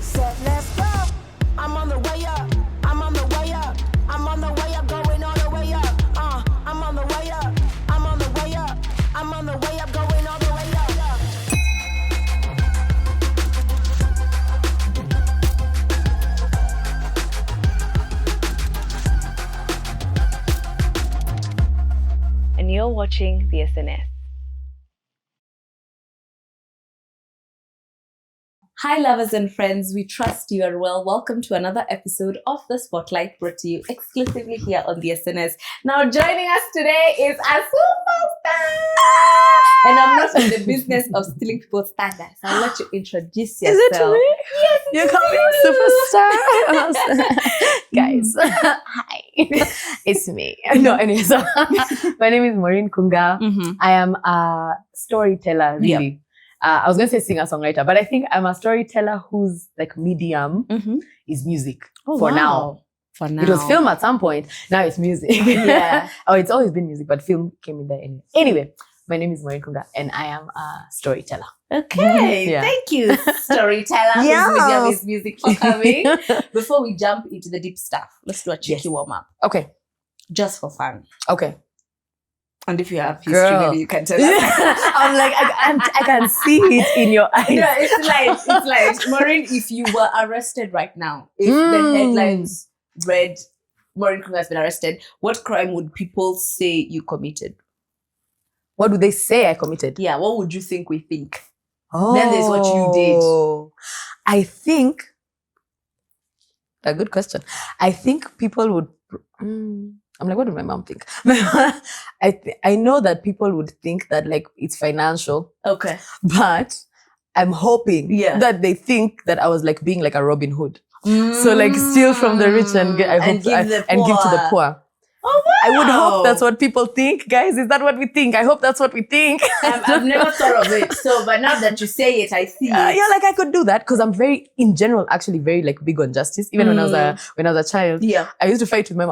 Said, let's go. I'm on the way up. I'm on the way up. I'm on the way up, going all the way up. I'm on the way up. I'm on the way up. I'm on the way up, going all the way up. And you're watching the SNS. Hi lovers and friends, we trust you are well. Welcome to another episode of The Spotlight, brought to you exclusively here on the SNS. Now joining us today is a superstar! And I'm not in the business of stealing people's standards. I'll let you introduce yourself. Is it to me? Yes, You call me superstar? Guys, hi. It's me. No, anyway, so my name is Maureen Kunga. Mm-hmm. I am a storyteller, really. Yep. I was going to say singer-songwriter, but I think I'm a storyteller whose like medium is music for now. For now. It was film at some point. Now it's music. Yeah. Oh, it's always been music, but film came in there anyway. Anyway, my name is Maureen Kunga and I am a storyteller. Okay, Yeah. thank you, storyteller. Yes. Who's music for coming. Before we jump into the deep stuff, let's do a cheeky warm-up. Okay. Just for fun. Okay. And if you have history, Girl. maybe you can tell us. I'm like, I can see it in your eyes. Yeah, it's like, Maureen, if you were arrested right now, if the headlines read, Maureen Kunga has been arrested, what crime would people say you committed? What would they say I committed? Yeah, what would you think we think? Oh. Then there's what you did. I think, a good question. I think people would, I'm like, what would my mom think? I know that people would think that like it's financial, Okay. but I'm hoping that they think that I was like being like a Robin Hood. So like steal from the rich and give to the poor. Oh, wow. I would hope that's what people think. Guys, is that what we think? I hope that's what we think. I've never thought of it. So, but now that you say it, I see it. Yeah, like I could do that because I'm very, in general, actually very like big on justice. Even when I was a child, I used to fight with my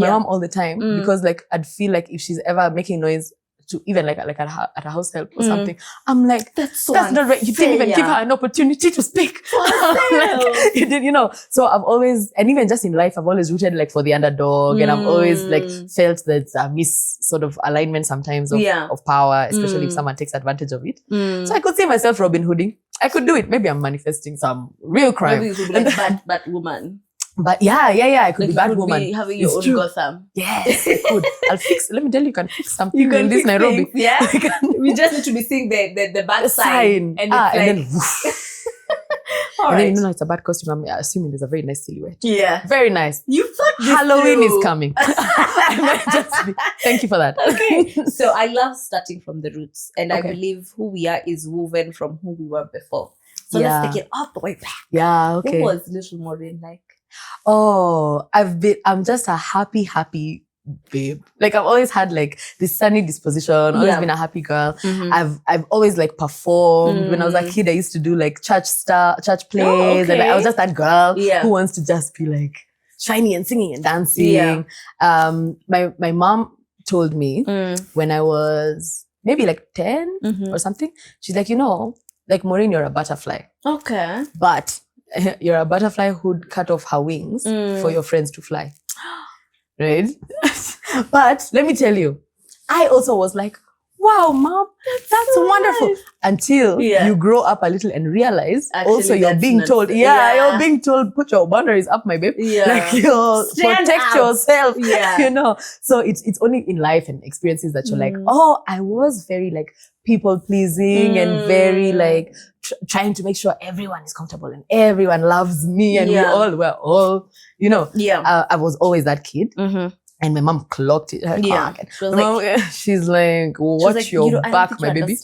mom all the time because like I'd feel like if she's ever making noise to even like at her house help or something, I'm like, that's not right. You didn't even give her an opportunity to speak. Like, you did, So I've always, and even just in life, I've always rooted like for the underdog, and I've always like felt that sort of alignment sometimes of power, especially if someone takes advantage of it. So I could see myself Robin Hooding. I could do it. Maybe I'm manifesting some real crime. Maybe you could be like bad woman. But yeah, I could Like be bad you could woman. be having your It's own true. Gotham. Yes, I could. I'll fix. Let me tell you, you can fix something You can in this fix Nairobi. things, yeah. We just need to be seeing the bad sign, and it's like, and then woof. all And right. then it's a bad costume. I'm assuming there's a very nice silhouette. Yeah, Very nice. you thought this Halloween through. is coming. I might just be. Thank you for that. Okay, so I love starting from the roots, and I Okay. believe who we are is woven from who we were before. So Yeah. let's take it all the way back. Yeah. Okay. What was little Maureen like? Oh, I'm just a happy babe. Like I've always had like this sunny disposition, always been a happy girl. I've always like performed. When I was a kid, I used to do like church plays, and I was just that girl who wants to just be like shiny and singing and dancing. My mom told me when I was maybe like 10 or something, she's like, like Maureen, you're a butterfly. Okay. But you're a butterfly who'd cut off her wings for your friends to fly. Right? But let me tell you, I also was like, wow, mom, that's so wonderful. Nice. Until you grow up a little and realize also you're being told, you're being told, put your boundaries up, my babe. Yeah. Like protect yourself. Yeah. So it's only in life and experiences that you're like, oh, I was very like people weasing and very like trying to make sure everyone is comfortable and everyone loves me and we're all, I was always that kid. And my mom clocked it. She's like, watch your back, my baby.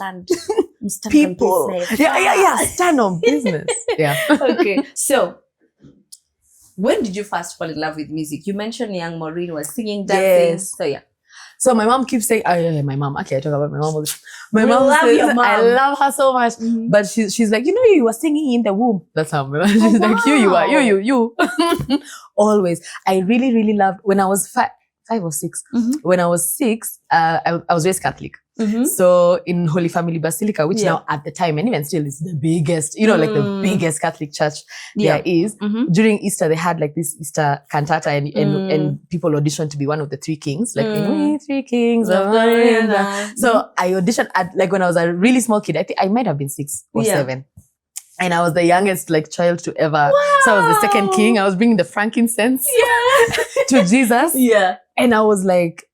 People. Stand on business. Yeah. Okay. So, when did you first fall in love with music? You mentioned young Maureen was singing, dancing. Yes. So, So my mom keeps saying, my mom. Okay, I talk about my mom all the time. My mom love says, your mom. I love her so much. But she's like, you were singing in the womb. That's how she's like, you are, you. Always. I really, really loved when I was 5 5 or 6. Mhm. When I was 6, I was raised Catholic. Mhm. So in Holy Family Basilica, which Yeah. now at the time and even still is the biggest, like the biggest Catholic church there is. Mhm. During Easter, they had like this Easter cantata and people auditioned to be one of the 3 kings, like in We 3 Kings of the River. So I auditioned at like when I was a really small kid. I think I might have been 6 or 7. And I was the youngest like child to ever. So I was the second king. I was bringing the frankincense to Jesus. Yeah. And I was like,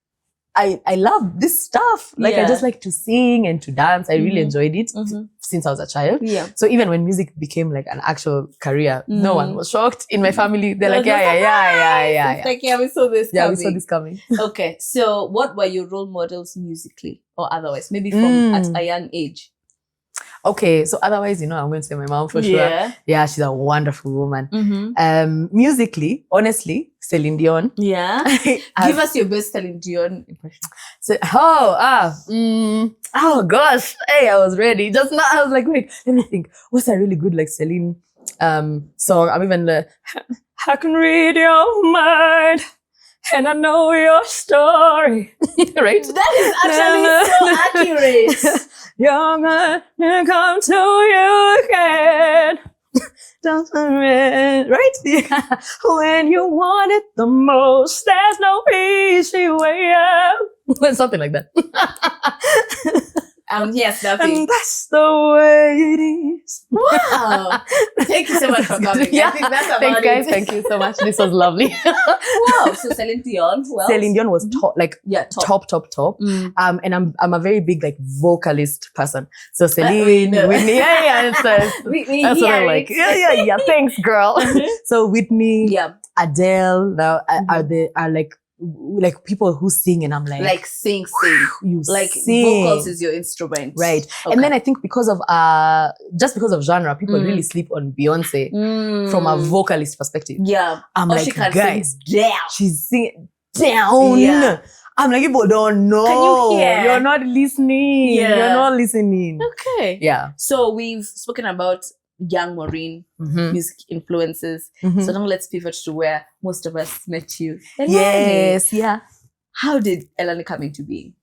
I love this stuff. Like I just like to sing and to dance. I really enjoyed it since I was a child. Yeah. So even when music became like an actual career, no one was shocked in my family. They're like, yeah. Like, we saw this coming. We saw this coming. Okay. So what were your role models musically or otherwise? Maybe from at a young age? Okay, so otherwise, I'm going to say my mom for sure. Yeah, she's a wonderful woman. Musically, honestly, Celine Dion. Yeah. Give us your best Celine Dion impression. So, oh gosh, hey, I was ready. Just now, I was like, wait, let me think. What's a really good like Celine song? I'm even I can read your mind. And I know your story. Right? That is actually so accurate. You're gonna come to you again. Don't worry. Right? Yeah. When you want it the most, there's no easy way out. Something like that. Yes, nothing. And that's the way it is. Wow. Thank you so much for coming. Yeah. I think that's about Thanks, guys. it. Thank you so much. This was lovely. Wow. So Celine Dion. Who else? Celine Dion was top. Top. Mm. And I'm a very big like vocalist person. So Celine, Whitney. Whitney, that's what I like. Yeah. Thanks, girl. So Whitney, Adele, now are like people who sing, and I'm like sing. You Like sing. vocals is your instrument, right? Okay. And then I think because of genre, people really sleep on Beyonce from a vocalist perspective. Yeah, I'm like, she can guys, sing down. she's singing down. Yeah. I'm like, people don't know. Can you hear? You're not listening. Yeah. You're not listening. Okay. Yeah. So we've spoken about young Maureen, music influences. So now let's pivot to where most of us met you. Elani. Yes. Yeah. How did Elani come into being?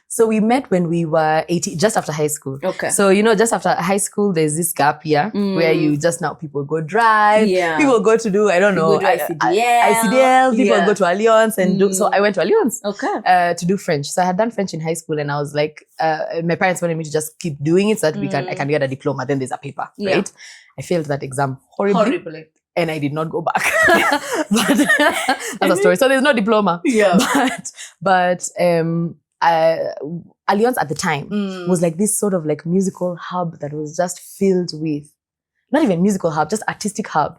So we met when we were 18, just after high school. Okay. So, just after high school, there's this gap year where people go drive. Yeah. People go to do, I don't know, ICDL. People go to Alliance and do. So I went to Alliance to do French. So I had done French in high school, and I was like, my parents wanted me to just keep doing it so that I can get a diploma. Then there's a paper, right? I failed that exam horribly. And I did not go back. But that's a story. So there's no diploma. Yeah. But Alliance at the time was like this sort of like musical hub that was just filled with, not even musical hub, just artistic hub.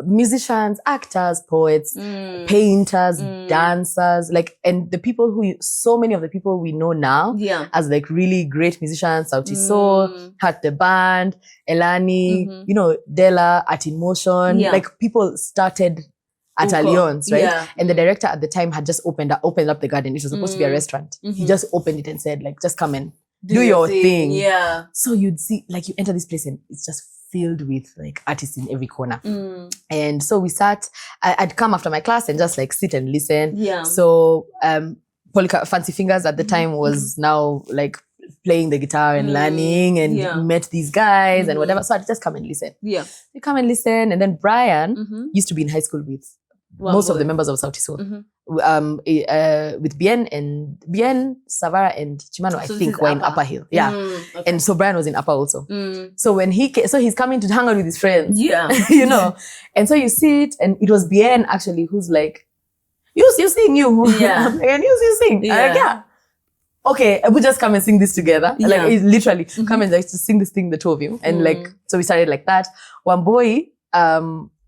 Musicians, actors, poets, painters, dancers, and so many of the people we know now as like really great musicians, Sauti Sol, had the band, Elani, Della, Art in Motion, like people started at Alliance, right? Yeah. And the director at the time had just opened up the garden. It was supposed to be a restaurant. He just opened it and said, like, just come and do your thing. Yeah. So you'd see, like, you enter this place and it's just filled with like artists in every corner. And so we sat, I'd come after my class and just like sit and listen. Yeah. So Fancy Fingers at the time was now like playing the guitar and learning and met these guys and whatever. So I'd just come and listen. Yeah. You come and listen. And then Brian used to be in high school with most of the members of Sauti Sol. With Bien, Savara and Chimano, I think, were in Upper Hill. Yeah. Okay. And so Brian was in Upper also. So when he's coming to hang out with his friends. Yeah. And so you sit, and it was Bien actually who's like, you sing, you. Yeah. And you sing. Yeah. Like, yeah. Okay, we just come and sing this together. Yeah. Like, literally, come and like to sing this thing, the two of you. And like, so we started like that. One boy,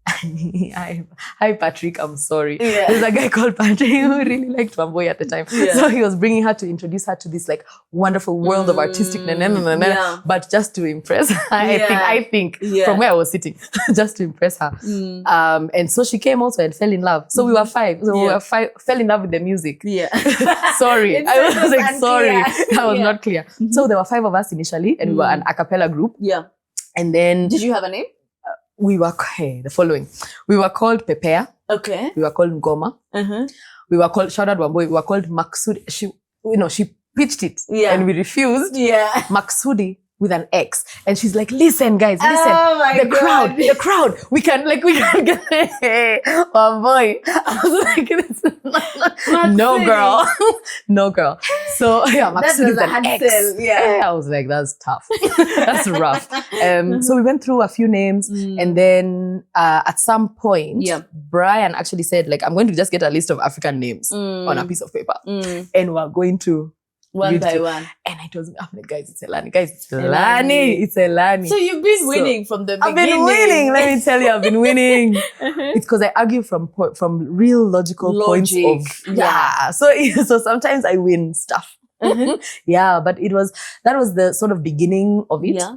hi Patrick, I'm sorry. Yeah. There's a guy called Patrick who really liked Wamboy at the time. Yeah. So he was bringing her to introduce her to this like wonderful world of artistic but just to impress her. I think from where I was sitting, just to impress her. And so she came also and fell in love. So we were 5. So we were 5, fell in love with the music. Yeah. Sorry. I was like, sorry. That was not clear. So there were 5 of us initially, and we were an a cappella group. Yeah. And then... Did you have a name? We were the following. We were called Pepea. Okay. We were called Ngoma. We we were called, shout out Wamboi, we were called Maksudi. She pitched it and we refused. Yeah. Maksudi with an X. And she's like, listen, guys, listen. Oh my God. The crowd. We can get oh boy. I was like, no girl. No girl. So yeah, Maksudi with an X. Yeah. I was like, that's tough. That's rough. So we went through a few names and then at some point, Brian actually said, like, I'm going to just get a list of African names on a piece of paper. And we're going to one by one. And I told him, guys, it's Elani. Guys, it's Elani. It's Elani. So you've been winning from the beginning. I've been winning. Let me tell you, I've been winning. It's because I argue from real logical points of So sometimes I win stuff. Yeah, but that was the sort of beginning of it. Yeah.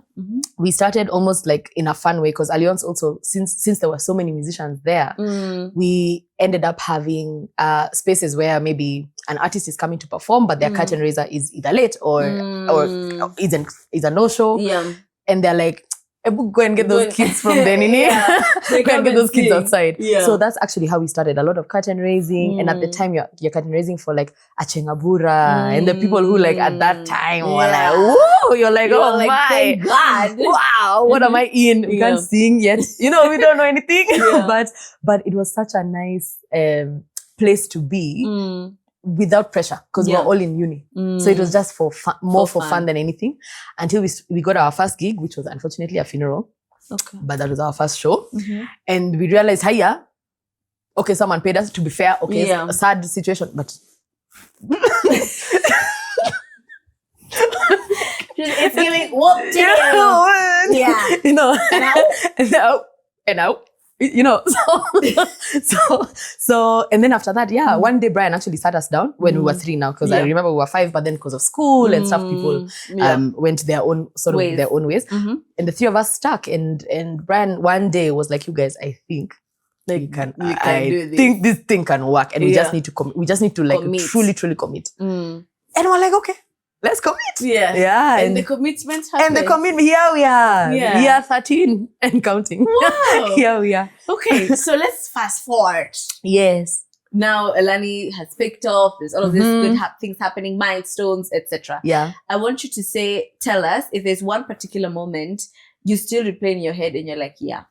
We started almost like in a fun way because Alliance also, since there were so many musicians there, we ended up having spaces where maybe an artist is coming to perform, but their curtain raiser is either late or is a no-show. Yeah. And they're like, go and get those kids from Denini. Go and get those kids outside. Yeah. So that's actually how we started. A lot of curtain raising. And at the time, you're curtain raising for like Achengabura and the people who like at that time were like, whoa, you're like, oh like, my. Thank God. Wow, what am I in? We can't sing yet. We don't know anything. But it was such a nice place to be. Without pressure, because we were all in uni. So it was just for fun, more for fun than anything, until we got our first gig, which was unfortunately a funeral. Okay. But that was our first show. And we realized, okay, someone paid us, to be fair. Okay, it's a sad situation, but it's giving whoop to you. And out. So and then after that, one day Brian actually sat us down when we were 3 now, because I remember we were 5, but then because of school and stuff, people went their own their own ways, and the 3 of us stuck. And Brian one day was like, "You guys, I think we can do this. Think this thing can work, and we just need to we just need to like truly commit." And we're like, okay, let's commit. Yeah. And the commitment happened. And the commitment, here we are. Yeah. Year 13 and counting. Wow. Here we are. Okay, so let's fast forward. Yes. Now Elani has picked off. There's all of this good things happening, milestones, etc. Yeah. I want you to tell us if there's one particular moment you still replay in your head and you're like, yeah,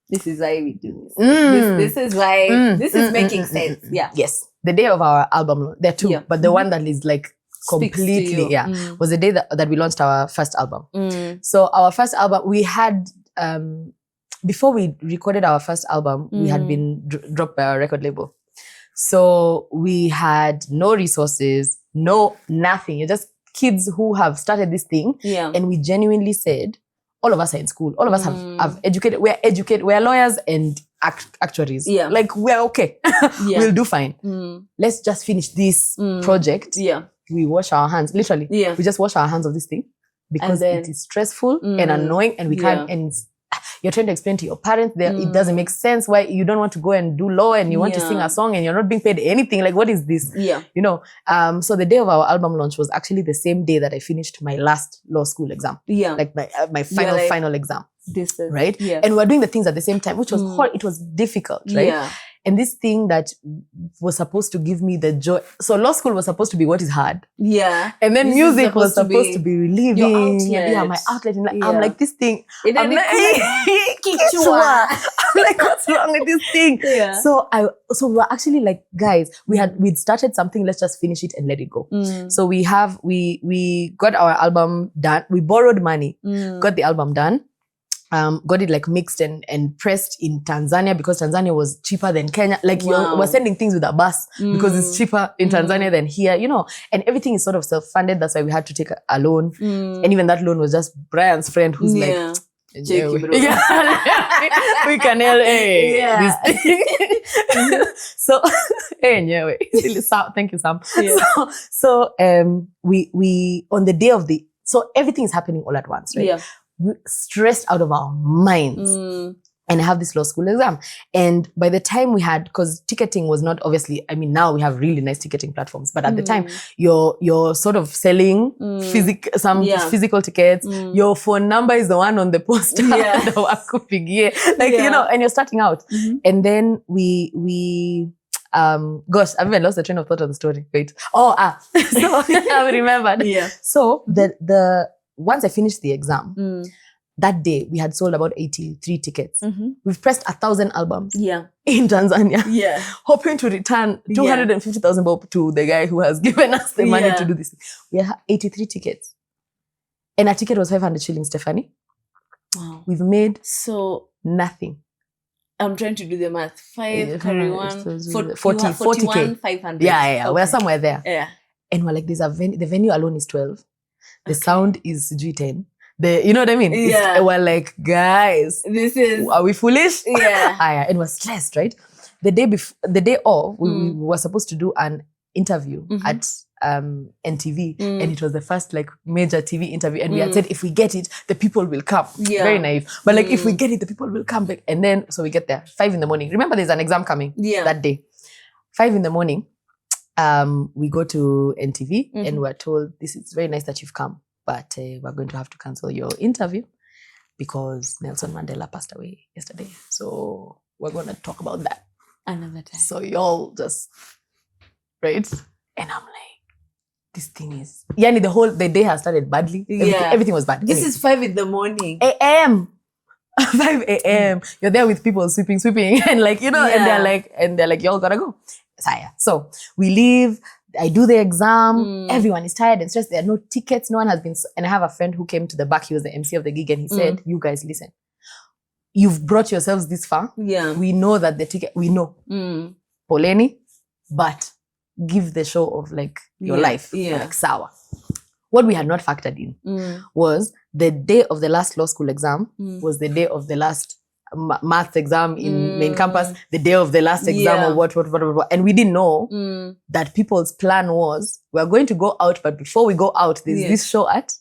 this is why we do this. This is why this is making sense. Yeah. Yes. The day of our album, there are 2, but the one that is like completely was the day that we launched our first album. So our first album, we had before we recorded our first album, we had been dropped by our record label. So we had no resources, nothing. You're just kids who have started this thing. Yeah. And we genuinely said, all of us are in school. All of us have educated. We're educated. We're lawyers and actuaries. Yeah. Like, we're okay. We'll do fine. Let's just finish this project. Yeah. We wash our hands, literally. Yeah. We just wash our hands of this thing because it is stressful and annoying, and we can't. And you're trying to explain to your parents that it doesn't make sense why you don't want to go and do law and you want to sing a song and you're not being paid anything. Like, what is this? Yeah. So the day of our album launch was actually the same day that I finished my last law school exam. Yeah. Like my final exam. This is right. Yeah. And we were doing the things at the same time, which was hard. It was difficult, right? Yeah. And this thing that was supposed to give me the joy. So law school was supposed to be what is hard. Yeah. And then music was supposed to be relieving. Yeah, my outlet. And I'm like, this thing. I'm like, I'm like, what's wrong with this thing? Yeah. So we were actually like, guys, we'd started something, let's just finish it and let it go. So we got our album done. We borrowed money, got the album done. Got it like mixed and pressed in Tanzania because Tanzania was cheaper than Kenya. Like we're sending things with a bus because it's cheaper in Tanzania than here, and everything is sort of self-funded. That's why we had to take a loan. And even that loan was just Brian's friend who's like, we can this thing. So, thank you, Sam. Yeah. So we on the day of so everything is happening all at once, right? Yeah. We're stressed out of our minds and I have this law school exam. And by the time we had, because ticketing was not obviously, I mean, now we have really nice ticketing platforms, but at the time you're sort of selling physical tickets. Your phone number is the one on the poster. Like, and you're starting out. And then we Gosh, I've even lost the train of thought of the story. Wait. So I remembered. Yeah. So the once I finished the exam, that day we had sold about 83 tickets. We've pressed 1,000 albums in Tanzania. Yeah. Hoping to return 250,000 bob to the guy who has given us the money to do this. We had 83 tickets. And a ticket was 500 shillings, Stephanie. Wow. We've made so nothing. I'm trying to do the math. 5 carry 1, 40K. 500. Yeah. Okay. We're somewhere there. Yeah. And we're like, there's the venue alone is 12. The sound is G10. You know what I mean? Yeah. We're like, guys, are we foolish? Yeah. And we're stressed, right? The day off, we were supposed to do an interview at NTV, and it was the first like major TV interview, and we had said if we get it, the people will come. Very naive, but like if we get it, the people will come back. And then so we get there 5 a.m. Remember, there's an exam coming that day. 5 a.m. We go to NTV and we're told, this is very nice that you've come, but we're going to have to cancel your interview because Nelson Mandela passed away yesterday. So we're going to talk about that another time. So y'all just, right? And I'm like, this thing is, the day has started badly. Everything was bad. This is 5 a.m. a.m. 5 a.m. You're there with people sweeping, and like, and they're like, y'all gotta go. So we leave. I do the exam. Everyone is tired and stressed. There are no tickets. No one has been. And I have a friend who came to the back. He was the MC of the gig, and he said, "You guys, listen. You've brought yourselves this far. Yeah, we know that the ticket. We know, Poleni, but give the show of like your life, like sour." What we had not factored in was the day of the last law school exam was the day of the last math exam in main campus, the day of the last exam or what. And we didn't know that people's plan was, we're going to go out, but before we go out, there's this show at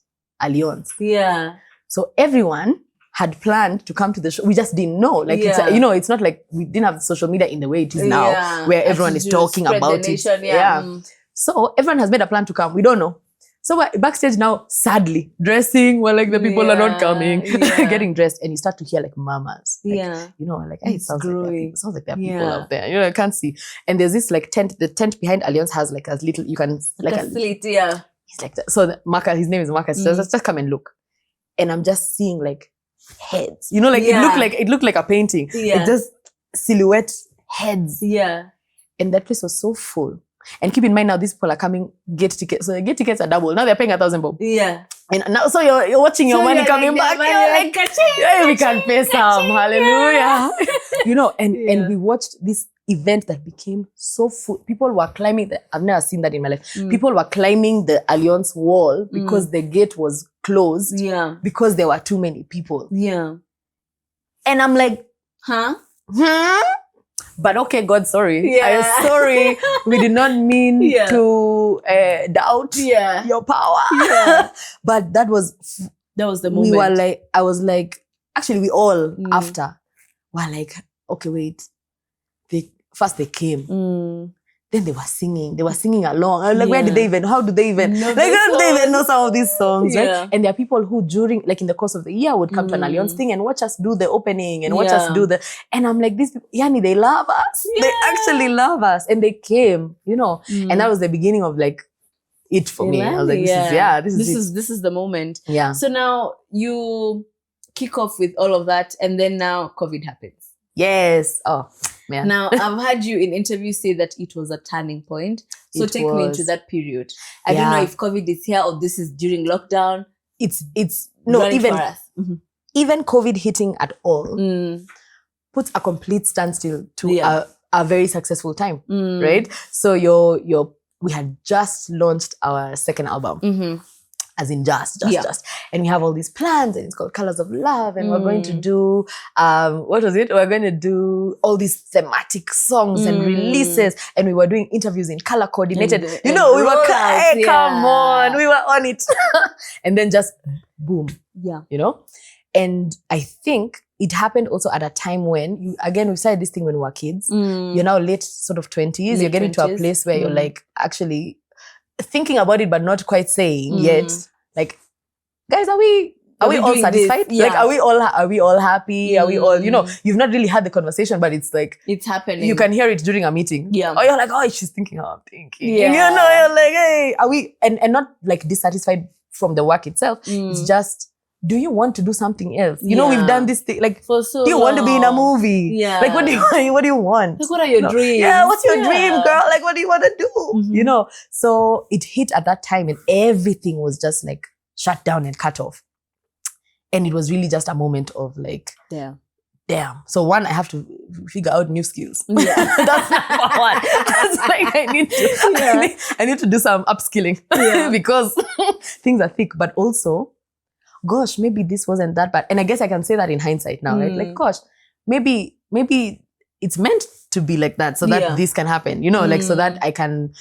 Allianz. Yeah. So everyone had planned to come to the show. We just didn't know. Like, it's not like we didn't have social media in the way it is now, where everyone is talking about it. So everyone has made a plan to come. We don't know. So we're backstage now, sadly, dressing. We're like, the people are not coming. Getting dressed. And you start to hear like murmurs. Like, hey, it sounds like there are people out there. I can't see. And there's this like tent. The tent behind Allianz has like a little, you can like a slit, He's like that. So Marcus, his name is Marcus. Just come and look. And I'm just seeing like heads. It looked like a painting. It just silhouette heads. Yeah. And that place was so full. And keep in mind now, these people are coming, get tickets. So the get tickets are double. Now they're paying 1,000 bob. Yeah. And now, so you're watching your money coming back. You're like, we can pay some. Hallelujah. And we watched this event that became so full. People were climbing. I've never seen that in my life. People were climbing the Allianz wall because the gate was closed. Yeah. Because there were too many people. Yeah. And I'm like, But okay, God, sorry. I'm sorry. We did not mean to doubt your power. Yeah. But that was the moment. We were like, I was like, actually, we all after were like, okay, wait. They came. Then they were singing. They were singing along. I was like, how do they even know some of these songs, right? And there are people who in the course of the year would come to an Allianz thing and watch us do the opening and watch us do and I'm like, these people, they love us. Yeah. They actually love us. And they came, and that was the beginning of like, it for me. I was like, this is the moment. Yeah. So now you kick off with all of that and then now COVID happens. Yes. Oh, man. Now, I've heard you in interviews say that it was a turning point. So take me into that period. I don't know if COVID is here or this is during lockdown. It's even COVID hitting at all puts a complete standstill to a very successful time, right? So we had just launched our second album. As in just. And we have all these plans and it's called Colors of Love and we're going to do, what was it? We're going to do all these thematic songs and releases and we were doing interviews in color coordinated. We were, come on, we were on it. And then just boom. Yeah. And I think it happened also at a time when, we started this thing when we were kids. You're now late sort of 20s. You're getting 20s. To a place where you're like actually thinking about it but not quite saying yet. Like, guys, are we are we all doing satisfied? this? Yeah. Like, are we all happy? Are we all, you've not really had the conversation, but it's like, it's happening. you can hear it during a meeting. Yeah. Or you're like, oh, she's thinking how I'm thinking. Yeah. You're like, hey, are we, and not like dissatisfied from the work itself. It's just, do you want to do something else? We've done this thing, like, for so do you want to be in a movie? Yeah. Like, what do you want? Like, what are your dreams? Yeah, what's your dream, girl? Like, what do you want to do? So it hit at that time and everything was just like shut down and cut off. And it was really just a moment of like, damn. So one, I have to figure out new skills. Yeah. That's number one. That's like, I need to do some upskilling because things are thick. But also, gosh, maybe this wasn't that bad. And I guess I can say that in hindsight now, right? Like, gosh, maybe it's meant to be like that so that this can happen, like so that I can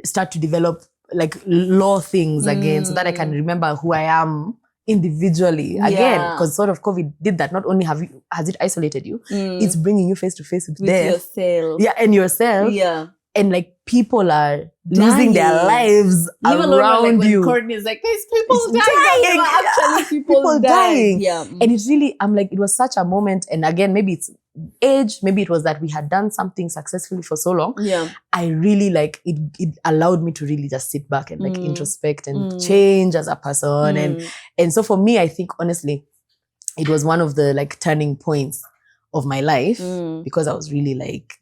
start to develop like law things again, so that I can remember who I am individually again, because sort of COVID did that. Not only has it isolated you, it's bringing you face to face with death. Yourself. Yeah, and yourself. Yeah. And like people are losing their lives around you. Courtney's like, there's people dying. Actually, people dying. Yeah. And it's really, I'm like, it was such a moment. And again, maybe it's age, maybe it was that we had done something successfully for so long. Yeah. I really like it allowed me to really just sit back and like introspect and change as a person. And so for me, I think honestly, it was one of the like turning points of my life because I was really like,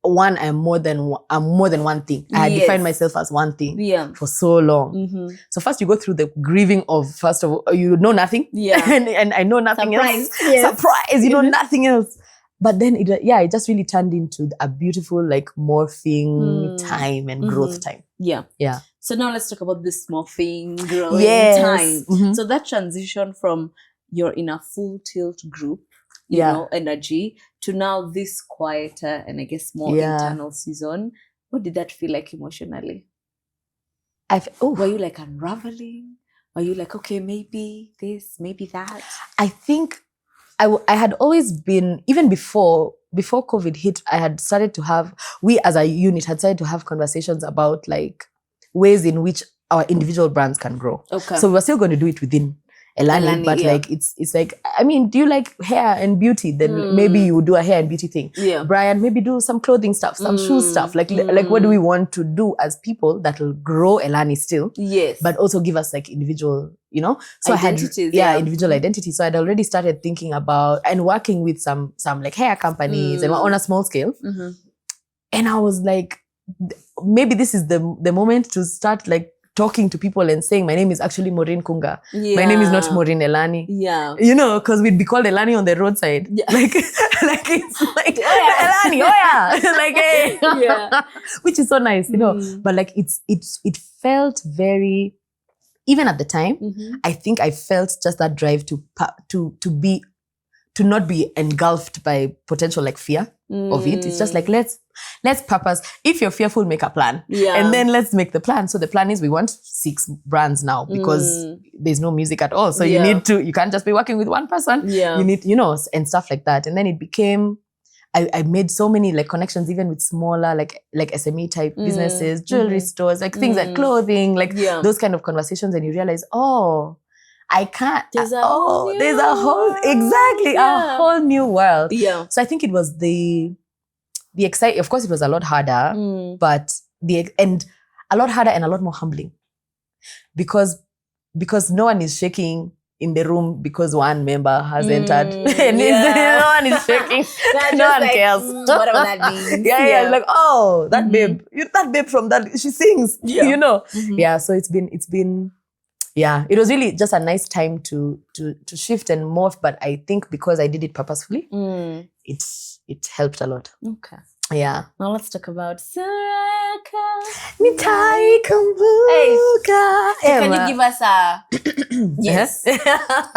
I'm more than one thing. I had defined myself as one thing for so long. So first you go through the grieving of, first of all, you know nothing. Yeah. and I know nothing else. Yes. Surprise, you know nothing else. But then it just really turned into a beautiful like morphing time and growth time. Yeah. Yeah. So now let's talk about this morphing growing time. So that transition from you're in a full tilt group, you know, energy, to now this quieter and I guess more internal season. What did that feel like emotionally? Were you like unraveling? Were you like, okay, maybe this, maybe that? I think I had always been, even before COVID hit, I had started to have, we as a unit had started to have conversations about like ways in which our individual brands can grow. Okay. So we were still going to do it within Elani, but like it's like, I mean, do you like hair and beauty? Then maybe you do a hair and beauty thing. Yeah. Brian, maybe do some clothing stuff, some shoe stuff. Like what do we want to do as people that will grow Elani still? Yes. But also give us like individual, So identities, I had individual identity. So I'd already started thinking about and working with some like hair companies and on a small scale. And I was like, maybe this is the moment to start like talking to people and saying, my name is actually Maureen Kunga. Yeah. My name is not Maureen Elani. Yeah. Because we'd be called Elani on the roadside. Yeah. Like it's like, Elani, like, hey. Yeah. Which is so nice, But like it felt very, even at the time, I think I felt just that drive to not be engulfed by potential like fear of it. It's just like, let's purpose. If you're fearful, make a plan. Yeah. And then let's make the plan. So the plan is we want 6 brands now because there's no music at all. So you can't just be working with one person. Yeah. You need, and stuff like that. And then it became, I made so many like connections, even with smaller, like SME type businesses, jewelry stores, like things like clothing, like those kind of conversations. And you realize, I can't. There's a whole new world. Yeah. So I think it was the excitement. Of course, it was a lot harder, but a lot harder and a lot more humbling, because no one is shaking in the room because one member has entered, and no one is shaking. No one cares. Whatever that means. Yeah. Like, that babe, that babe from that, she sings. Yeah. Yeah. So it's been. Yeah, it was really just a nice time to shift and morph, but I think because I did it purposefully, it helped a lot. Okay. Yeah. Now let's talk about Saraka. Mitai Kumbuka. Hey, can you give us a yes?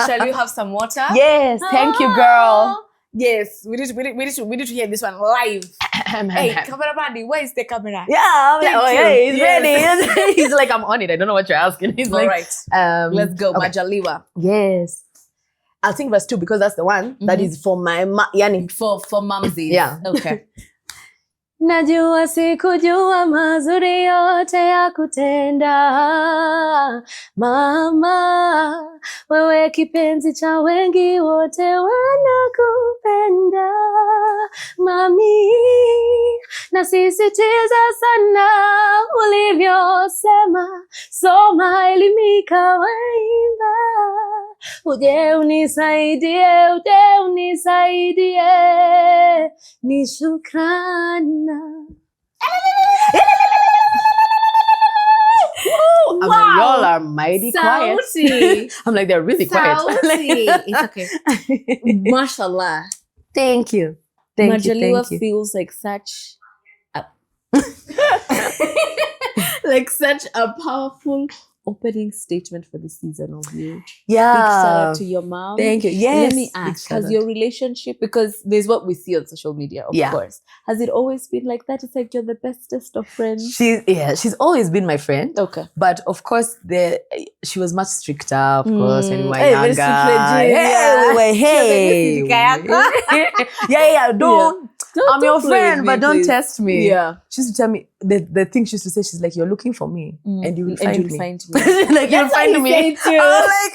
Shall we have some water? Yes, thank you, girl. Yes, we need to hear this one live. Hey, camera buddy, where is the camera? Yeah, I'm like, hey, he's ready. He's like, I'm on it. I don't know what you're asking. He's all like, right. Let's go, okay. Majaliwa. Yes. I'll sing verse 2 because that's the one that is for my Yani. For Mumsy. Yeah. Okay. najua sikujua mazuri yote ya kutenda. Mama, wewe kipenzi cha wengi, wote wanakupenda. Mami, nasisitiza sana ulivyosema, soma, elimika, waimba. Uje unisaidie, ni shukrana. I'm like, y'all are mighty quiet. I'm like, they're really quiet. It's okay. Mashallah. Thank you. Majaliwa Thank you. feels like such a like such a powerful opening statement for the season of you. Big shout out to your mom. Thank you. Yes. Let me ask, has your relationship, because there's what we see on social media, of course. Has it always been like that? It's like you're the bestest of friends? She's always been my friend. Okay. But of course, she was much stricter, of course, when we were very younger. Hey, don't. I'm your friend, but don't test me. Yeah. She used to tell me, the thing she used to say, she's like, you're looking for me, and you will find me. Like, you'll find me. I'm like,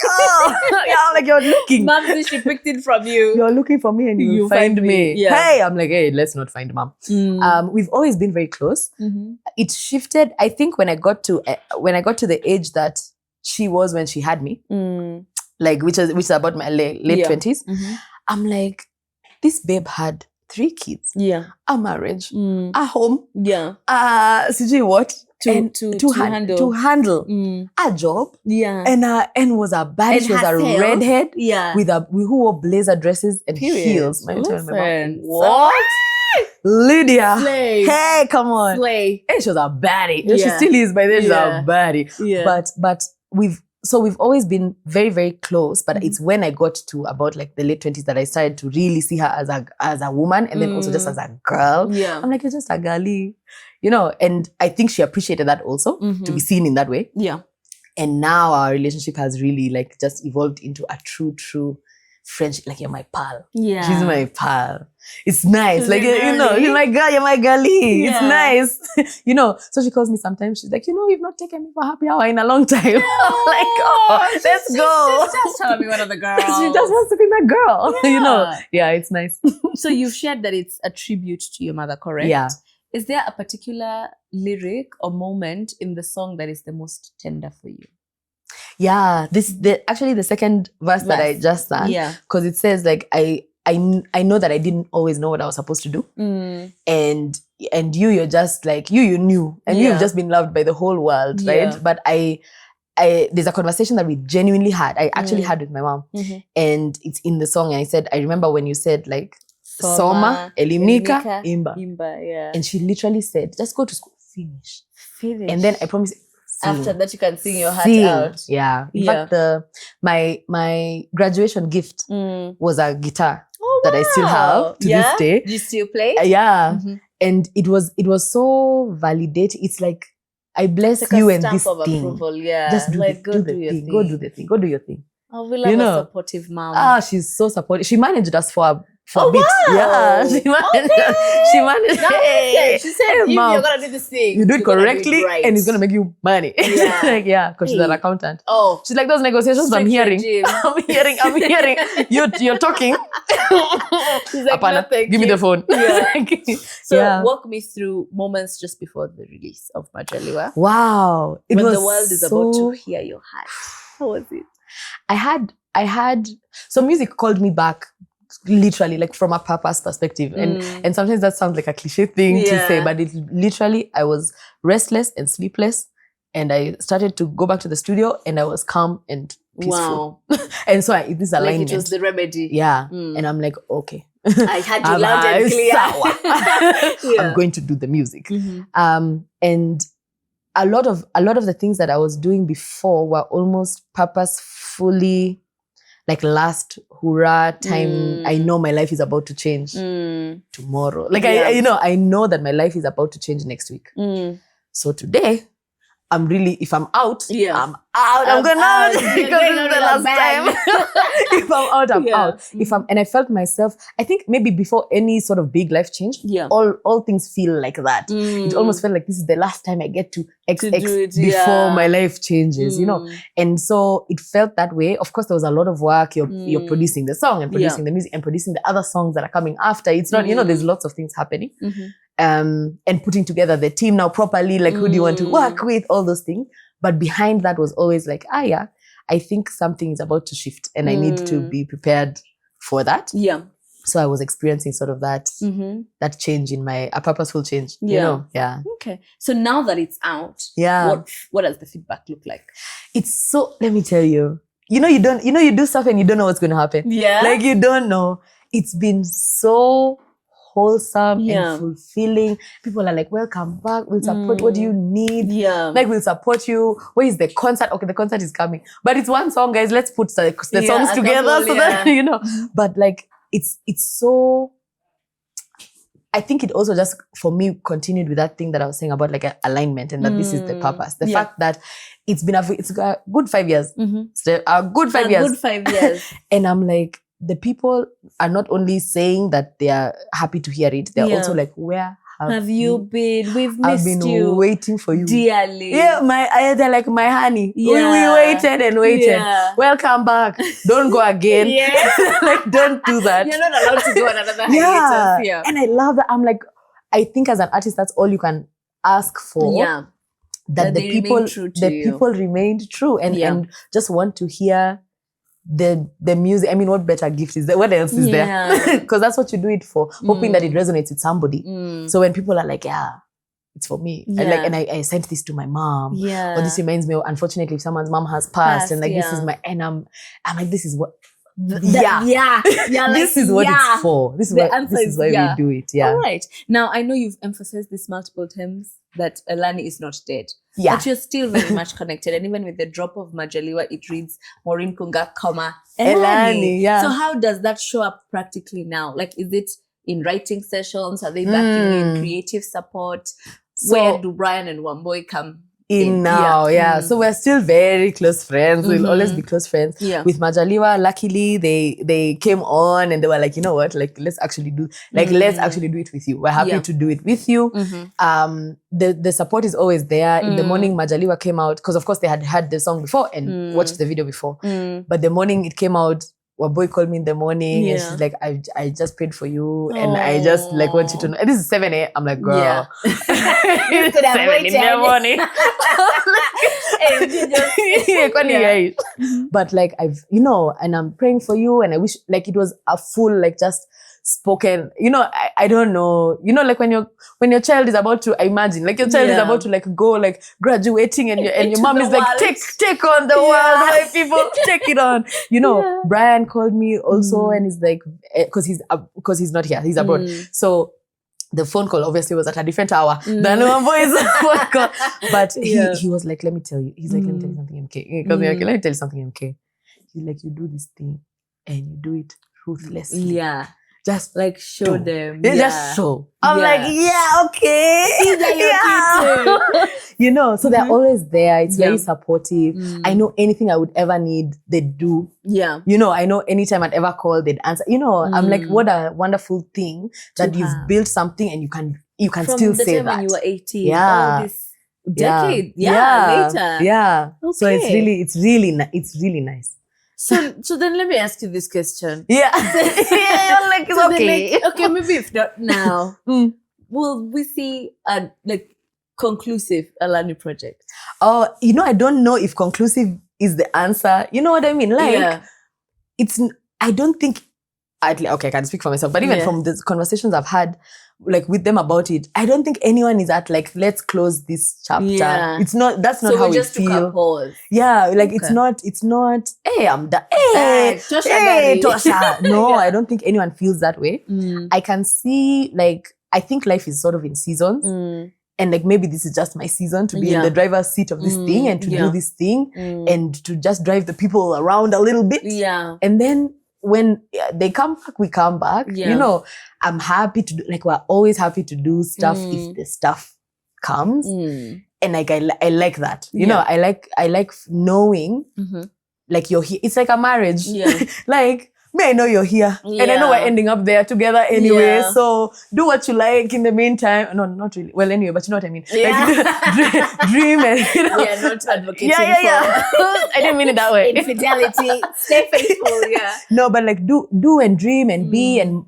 oh. Yeah, I'm like, you're looking. Mom says she picked it from you. You're looking for me and you'll find me. Yeah. Hey, I'm like, hey, let's not find mom. We've always been very close. It shifted, I think, when I got to the age that she was when she had me, like which is about my late 20s. I'm like, this babe had 3 kids, a marriage, a home, sijui what, to handle a job, and was a baddie. She was a redhead, who wore blazer dresses and heels. My mom, what? Lydia, Slay. Hey, come on, Slay. Hey, she was a baddie. She still is, by then she's a baddie. But we've always been very, very close, but it's when I got to about like the late 20s that I started to really see her as a woman, and then also just as a girl. I'm like, you're just a girlie, and I think she appreciated that also, to be seen in that way. And now our relationship has really like just evolved into a true friendship. Like, you're my pal. She's my pal. It's nice. She's like, you're my girl, you're my girlie. It's nice. So she calls me sometimes. She's like, you've not taken me for happy hour in a long time. I'm like, oh, let's go. She's just trying to be one of the girls. She just wants to be my girl. Yeah, it's nice. So you've shared that it's a tribute to your mother, correct? Yeah. Is there a particular lyric or moment in the song that is the most tender for you? Yeah, actually the second verse that I just sang, because it says like, I know that I didn't always know what I was supposed to do, and you're just like you knew, and you've just been loved by the whole world, right? But there's a conversation that we genuinely had. I actually had with my mom, and it's in the song. And I said, I remember when you said like Soma, Elimika, Imba, and she literally said, just go to school, finish, and then I promise. After that, you can sing your heart out. Yeah. In fact, my graduation gift was a guitar that I still have to this day. Do you still play? And it was so validating. It's like, I bless like you and this of thing. Approval, Just do like, the thing. Go do the thing. Go do your thing. Oh, we love a supportive mom. She's so supportive. She managed us for a bit. Wow. Yeah, she managed. Hey, she said, hey, you're gonna do this thing. You do it correctly, and it's gonna make you money. Because she's an accountant. Oh, she's like, those negotiations I'm hearing. I'm hearing. You're talking. She's like, no, thank give me the phone. So walk me through moments just before the release of Majaliwa. Wow, when the world is about to hear your heart. How was it? I had so music called me back, literally, like from a purpose perspective, and sometimes that sounds like a cliche thing to say, but it literally, I was restless and sleepless, and I started to go back to the studio, and I was calm and peaceful. Wow. And so this alignment, like it was the remedy. And I'm like, okay, I had you loud and clear. I'm going to do the music. And a lot of the things that I was doing before were almost purposefully, like last hurrah time. I know my life is about to change tomorrow. Like I know that my life is about to change next week. So today, if I'm out, Yeah. I'm out. I'm going out because You're this going is out the with a last bang. time. If I'm out, I'm Yeah. out. And I felt myself, I think maybe before any sort of big life change, Yeah. all things feel like that. It almost felt like this is the last time I get to XX do it, before yeah. my life changes, you know. And so it felt that way. Of course, there was a lot of work. You're producing the song and producing the music and producing the other songs that are coming after. It's not, you know, there's lots of things happening. And putting together the team now properly, like who do you want to work with, all those things. But behind that was always like, yeah, I think something is about to shift and I need to be prepared for that. Yeah. So I was experiencing sort of that change in a purposeful change, you know? Yeah. Okay. So now that it's out, Yeah. what does the feedback look like? It's so, let me tell you, you do stuff and you don't know what's going to happen. Yeah. Like you don't know. It's been so wholesome and fulfilling. People are like, welcome back. We'll support. What do you need? Yeah. Like, we'll support you. Where is the concert? Okay, the concert is coming. But it's one song, guys. Let's put the songs together so that, you know. But like, it's so... I think it also just, for me, continued with that thing that I was saying about like alignment and that this is the purpose. The fact that it's a good 5 years. It's a good 5 years. Good 5 years. And I'm like, the people are not only saying that they are happy to hear it, they're also like, where have you been? We've I've missed been you. waiting for you. Dearly. Yeah, they're like, my honey. Yeah. We waited and waited. Yeah. Welcome back. Don't go again. Yeah. Like, don't do that. You're not allowed to go on another Yeah. hiatus. Yeah. And I love that. I'm like, I think as an artist, that's all you can ask for. Yeah. That the people remained true and just want to hear the music. I mean, what better gift is there? What else is there? Because that's what you do it for, hoping that it resonates with somebody. So when people are like, yeah, it's for me. And I sent this to my mom. Yeah. Or this reminds me of, unfortunately, if someone's mom has passed and like this is my, and I'm like, this is what this is what it's for. This is why we do it. Yeah. All right. Now I know you've emphasized this multiple times that Elani is not dead. Yeah. But you're still very much connected. And even with the drop of Majaliwa, it reads Maureen Kunga, Elani. Yeah. So how does that show up practically now? Like, is it in writing sessions? Are they backing in creative support? Where do Brian and Wamboi come in now? Yeah. So we're still very close friends. We'll always be close friends. Yeah. With Majaliwa, luckily they came on and they were like, you know what? Like, let's actually do it with you. We're happy to do it with you. The support is always there. In the morning, Majaliwa came out because of course they had heard the song before and watched the video before. But the morning it came out, Waboy called me in the morning and she's like, I just prayed for you and I just like want you to know. And this is 7 a.m. I'm like, girl. You could have 7 in the morning. But like and I'm praying for you and I wish like it was a full like just spoken, I don't know, like when your child is about to, I imagine like your child is about to like go like graduating and your mom is like take on the world, my people, take it on. Brian called me also and he's like, because he's not here, he's abroad. So the phone call obviously was at a different hour than one boy's phone call. But he was like, let me tell you. He's like, let me tell you something, MK. Because let me tell you something, MK. He's like, you do this thing and you do it ruthlessly. Yeah. Just like show them. Just show. I'm like, okay. So they're always there. It's very supportive. I know anything I would ever need, they do. Yeah. I know anytime I'd ever call, they'd answer. I'm like, what a wonderful thing that you've built something and you can from still the say time that. when you were 18. Yeah. All this decade. Later. Yeah. Okay. So it's really nice. So then let me ask you this question. Yeah. You're like, it's okay. Okay, maybe if not now, will we see a conclusive Elani project? Oh, I don't know if conclusive is the answer. You know what I mean? Like, I don't think, okay, I can speak for myself, but even from the conversations I've had, like with them about it, I don't think anyone is at like, let's close this chapter. Yeah. That's not how we just feel. Took a pause. Yeah, like it's not, hey, I'm done. Hey, Tosha. No, I don't think anyone feels that way. I can see, like, I think life is sort of in seasons. And like, maybe this is just my season to be in the driver's seat of this thing and to do this thing and to just drive the people around a little bit. Yeah. And then when they come back, we come back. Yeah. I'm happy to do, like, we're always happy to do stuff if the stuff comes. And like, I like that, you Yeah. know, I like knowing like you're here. It's like a marriage. Yeah. Like, I know you're here and I know we're Yeah. ending up there together anyway. Yeah. So do what you like in the meantime. No, not really. Well, anyway, but you know what I mean. Yeah. Like, dream and, you know. We are not advocating Yeah. for I didn't mean it that way. infidelity. Stay faithful, yeah. No, but like do and dream and be and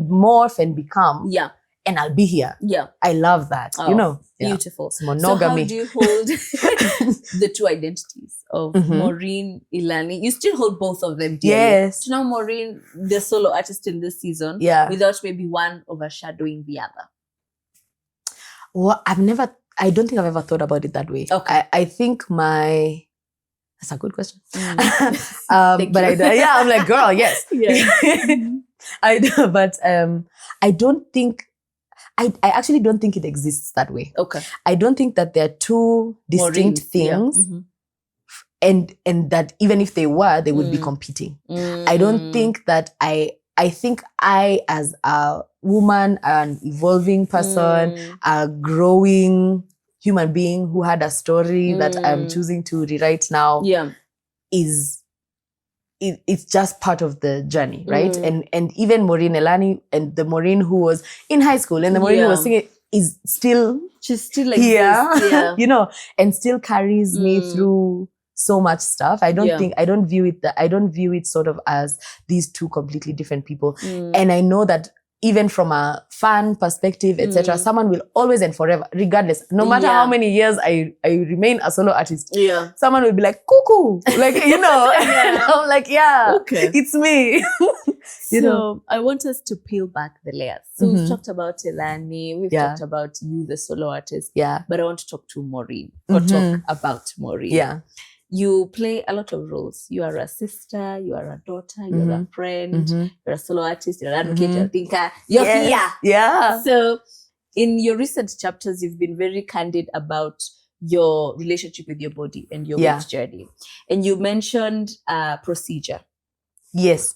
morph and become. Yeah. And I'll be here. Yeah. I love that. Oh, you know. Beautiful. It's monogamy. So how do you hold the two identities of Maureen, Elani? You still hold both of them dearly. Yes. So now Maureen, the solo artist in this season, without maybe one overshadowing the other. Well, I don't think I've ever thought about it that way. Okay. I think that's a good question. Thank but you. I'm like, girl, yes. Yeah. I do, but I don't think, I actually don't think it exists that way. Okay. I don't think that there are two distinct things, and that even if they were, they would be competing. I don't think that I think I, as a woman, an evolving person, a growing human being who had a story that I'm choosing to rewrite now, it's just part of the journey, right? And even Maureen Elani and the Maureen who was in high school and the Maureen who was singing is still, she's still like here, this. Yeah. you know, and still carries me through so much stuff. I don't view it sort of as these two completely different people. And I know that even from a fan perspective, etc., someone will always and forever, regardless, no matter how many years I remain a solo artist, someone will be like, cuckoo, like, you know, and I'm like, okay, it's me. You know? I want us to peel back the layers. So we've talked about Elani, we've talked about you, the solo artist, but I want to talk to Maureen, or talk about Maureen. Yeah. You play a lot of roles. You are a sister, you are a daughter, you're a friend, you're a solo artist, you're an advocate, you're a thinker, you're here. Yeah. So in your recent chapters, you've been very candid about your relationship with your body and your weight journey. And you mentioned procedure. Yes.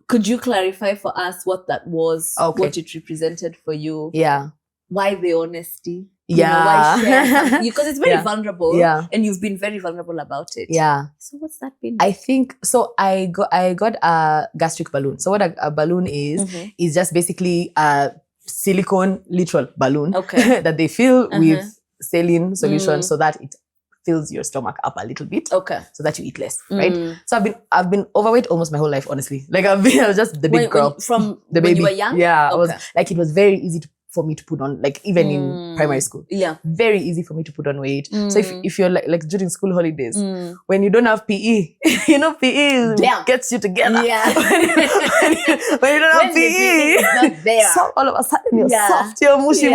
Could you clarify for us what that was, what it represented for you? Yeah. Why the honesty? Yeah. You know, why share? Because it's very vulnerable. Yeah. And you've been very vulnerable about it. Yeah. So what's that been? I think, so I got a gastric balloon. So what a balloon is just basically a silicone literal balloon that they fill with saline solution so that it fills your stomach up a little bit. Okay. So that you eat less, right? So I've been overweight almost my whole life, honestly. Like I was just the big girl. From the when baby. you were young? Yeah. It was very easy for me to put on, like even in primary school. Yeah. Very easy for me to put on weight. So if you're like during school holidays, when you don't have PE, you know, PE gets you together. Yeah. when you don't have PE, it's not there. So all of a sudden you're soft, you're mushy,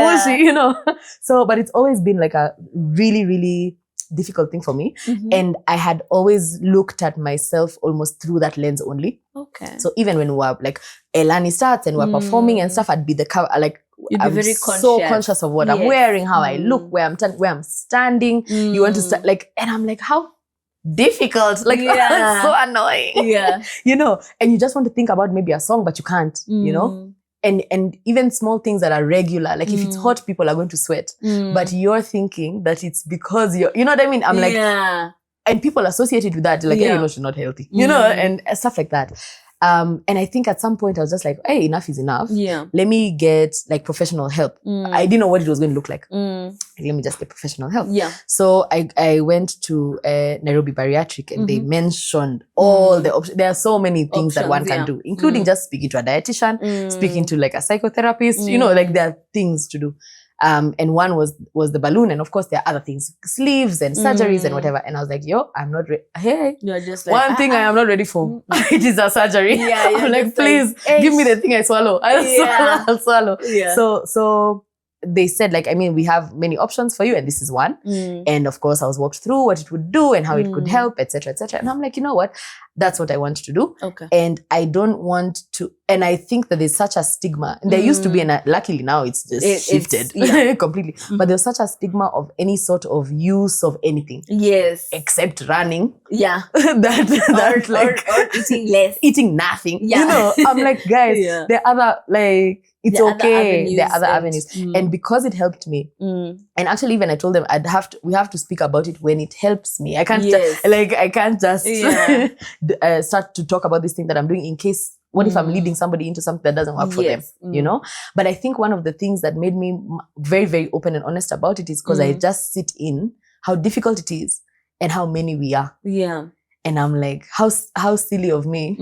you know. So, but it's always been like a really, really difficult thing for me. And I had always looked at myself almost through that lens only. Okay. So even when we were like Elani starts and we're performing and stuff, I'd be the cover, like, you'd be I'm very so conscious of what I'm wearing, how I look, where I'm standing. You want to start, like, and I'm like, how difficult, like, it's so annoying. Yeah. You know, and you just want to think about maybe a song, but you can't, you know? And even small things that are regular, like if it's hot, people are going to sweat. But you're thinking that it's because you know what I mean? I'm like, and people associated with that, like, hey, you know, she's not healthy, you know, and stuff like that. And I think at some point I was just like, hey, enough is enough. Yeah. Let me get like professional help. I didn't know what it was going to look like. Let me just get professional help. Yeah. So I went to Nairobi Bariatric and they mentioned all the options. There are so many things that one can do, including just speaking to a dietitian, speaking to like a psychotherapist, you know, like there are things to do. And one was the balloon, and of course there are other things, sleeves and surgeries and whatever. And I was like, yo, I'm not ready. Hey, you're just like, one thing I am not ready for. It is a surgery. Yeah, I'm like, please give me the thing I swallow. I'll swallow. Yeah. So they said, like, I mean, we have many options for you, and this is one. And of course, I was walked through what it would do and how it could help, etc., etc. And I'm like, you know what? That's what I want to do. Okay. And I don't want to. And I think that there's such a stigma. And there used to be, and luckily now it's just shifted completely. But there's such a stigma of any sort of use of anything. Yes. Except running. Yeah. Or eating less. Eating nothing. Yeah. You know, I'm like, guys, there are other, like, It's There are okay. There are other avenues avenues. And because it helped me, and actually even I told them we have to speak about it when it helps me. I can't Yes. I can't just Yeah. start to talk about this thing that I'm doing in case what if I'm leading somebody into something that doesn't work for them, you know? But I think one of the things that made me very, very open and honest about it is because I just sit in how difficult it is and how many we are. Yeah. And I'm like, how silly of me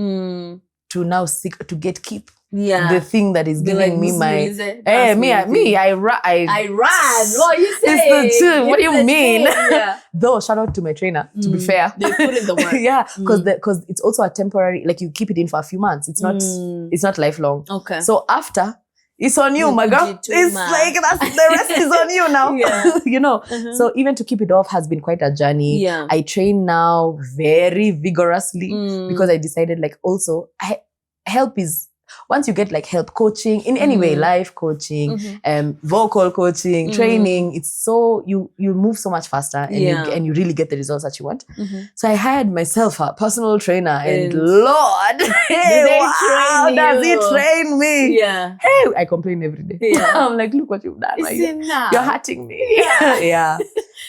to now seek to keep the thing that is giving me my I ran. What you say? It's the truth. What do you mean? Yeah. Though shout out to my trainer, to be fair. They put in the work. Yeah, because it's also a temporary, like you keep it in for a few months. It's not lifelong. Okay. So after it's on you, my girl. It's like the rest is on you now. Yeah. You know. So even to keep it off has been quite a journey. Yeah. I train now very vigorously because I decided like also help is once you get like help coaching in any way, life coaching, vocal coaching, training, it's so you move so much faster and you really get the results that you want. So I hired myself a personal trainer and Lord, hey, wow, does he train me? Yeah. Hey, I complain every day. Yeah. I'm like, look what you've done. You're hurting me. Yeah. Yeah.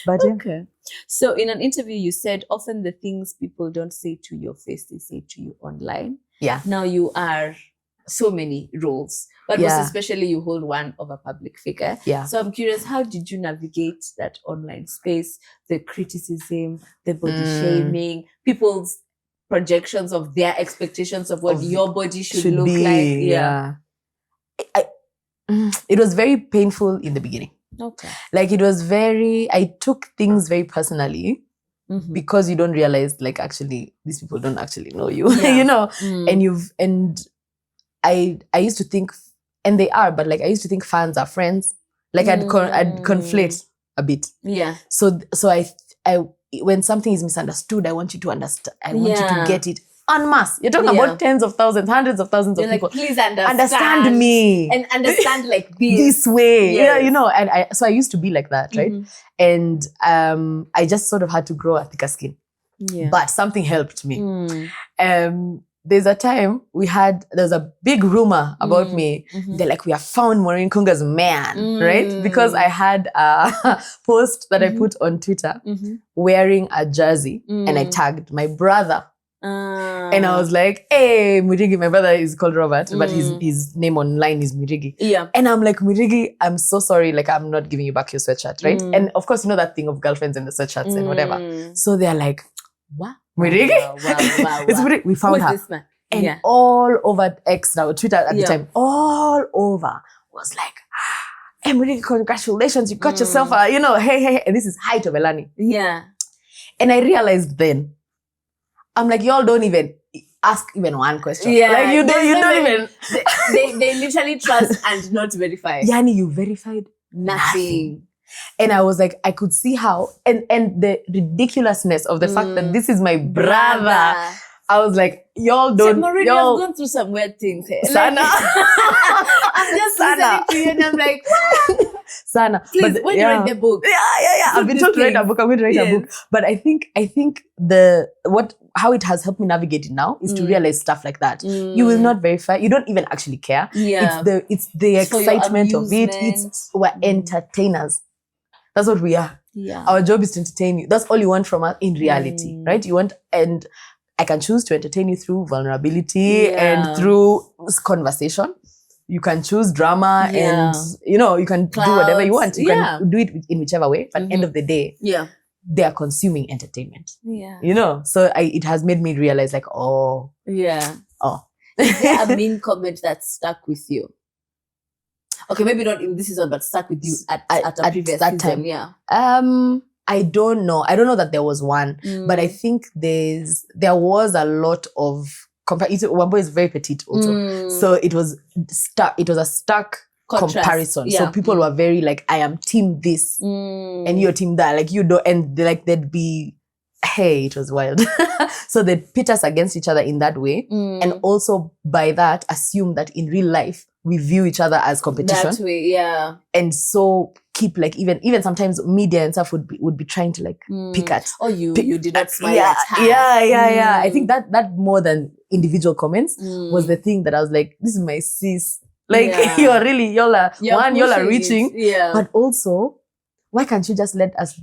But okay. So in an interview, you said often the things people don't say to your face, they say to you online. Yeah. Now you are so many roles, but most especially you hold one of a public figure. Yeah. So I'm curious, how did you navigate that online space, the criticism, the body shaming, people's projections of their expectations of what your body should look be, like? Yeah. It was very painful in the beginning. Okay. Like I took things very personally. Because you don't realize, like, actually, these people don't actually know you, you know, and I used to think, and they are, but like, I used to think fans are friends. Like I'd conflate a bit. Yeah. So I when something is misunderstood, I want you to understand. I want you to get it en masse. You're talking about tens of thousands, hundreds of thousands of people. Please understand me and understand like this way. Yeah, you know. And I used to be like that, right? And I just sort of had to grow a thicker skin. Yeah. But something helped me. There's a time there's a big rumor about me. They're like, we have found Maureen Kunga's man, right? Because I had a post that I put on Twitter wearing a jersey and I tagged my brother. And I was like, hey, Murigi, my brother is called Robert, but his name online is Murigi. Yeah. And I'm like, Murigi, I'm so sorry, like I'm not giving you back your sweatshirt, right? And of course, you know that thing of girlfriends and the sweatshirts and whatever. So they're like, what? Murigi? Wow. It's Murigi. We found her. This man? And all over X now, Twitter at the time, all over was like, hey, Murigi, congratulations, you got yourself a, you know, hey. And this is height of Elani. Yeah. And I realized then, I'm like, y'all don't even ask even one question. Yeah. Like you don't even. They literally trust and not verify. Yani, you verified nothing. And I was like, I could see how, and the ridiculousness of the fact that this is my brother. I was like, y'all don't. Maureen has gone through some weird things here. Sana. I'm just listening to you and I'm like, what? Sana. Please, when you read the book. Yeah. I've been told to write a book. I'm going to write a book. But I think how it has helped me navigate it now is to realize stuff like that. You will not verify. You don't even actually care. Yeah. It's the excitement of it. We're entertainers. That's what we are. Yeah. Our job is to entertain you. That's all you want from us in reality, right? You want, and I can choose to entertain you through vulnerability and through conversation. You can choose drama and, you know, you can do whatever you want. You can do it in whichever way. But end of the day, they are consuming entertainment. Yeah. You know, so it has made me realize like, oh. Yeah. Oh. Is there a mean comment that stuck with you? Okay, maybe not in this season, but stuck with you at a previous that season. time. Yeah. I don't know. I don't know that there was one, but I think there was a lot of Wambo is very petite also, so it was a stark comparison. Yeah. So people were very like, I am team this, and you're team that. Like you don't, and they'd be, hey, it was wild. So they'd pit us against each other in that way, and also by that assume that in real life we view each other as competition. That way, yeah. And so keep like even sometimes media and stuff would be trying to like pick at. Oh, you did not smile at her. Yeah. I think that more than individual comments was the thing that I was like, this is my sis. Like y'all are y'all are reaching. Yeah. But also, why can't you just let us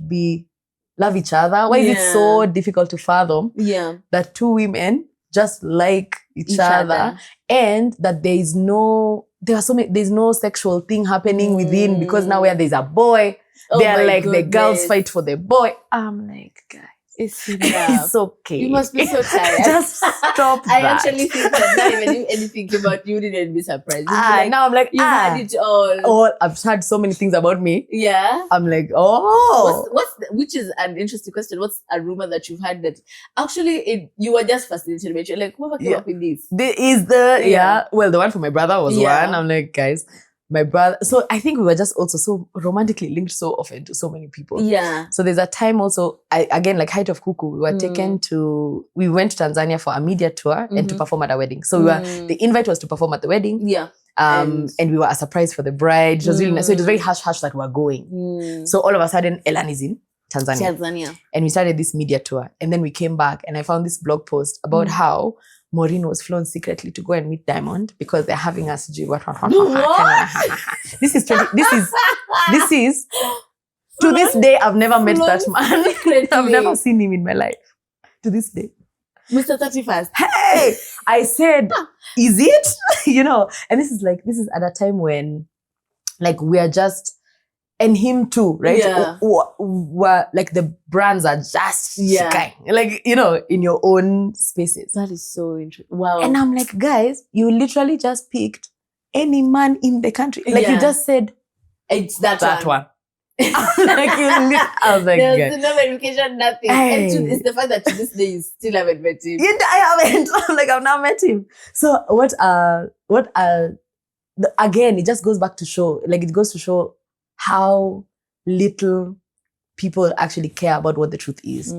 love each other? Why is it so difficult to fathom that two women just like each other, and that there's no sexual thing happening within, because now where there's a boy, they're like the girls fight for the boy. I'm like, guys, it's okay. You must be so tired. Just stop that. I actually think that not even if anything came out, you wouldn't be surprised. Now I'm like, you've had it all. I've heard so many things about me. Yeah. I'm like, which is an interesting question. What's a rumor that you've had that actually you were just fascinated with? You're like, whoever came up with this? Well, the one for my brother was one. I'm like, guys, my brother. So I think we were just also so romantically linked so often to so many people. Yeah. So there's a time also, again, like Height of Cuckoo, we were we went to Tanzania for a media tour and to perform at a wedding. So the invite was to perform at the wedding. Yeah. And we were a surprise for the bride. It was really nice. So it was very hush-hush that we were going. So all of a sudden, Elani's in Tanzania. And we started this media tour. And then we came back and I found this blog post about how Maureen was flown secretly to go and meet Diamond because they're having us do what? This is to this day I've never met that man. I've never seen him in my life. To this day. Mr. 31st. Hey, I said, is it? And this is at a time when like we are just, and him too, right? Yeah. Like the brands are just like, in your own spaces. That is so interesting. Wow. And I'm like, guys, you literally just picked any man in the country. Like you just said, it's that one. I was like, there's no verification, nothing. And it's the fact that to this day you still haven't met him. I haven't. I'm like, I've now met him. So again, it just goes back to show, like it goes to show how little people actually care about what the truth is.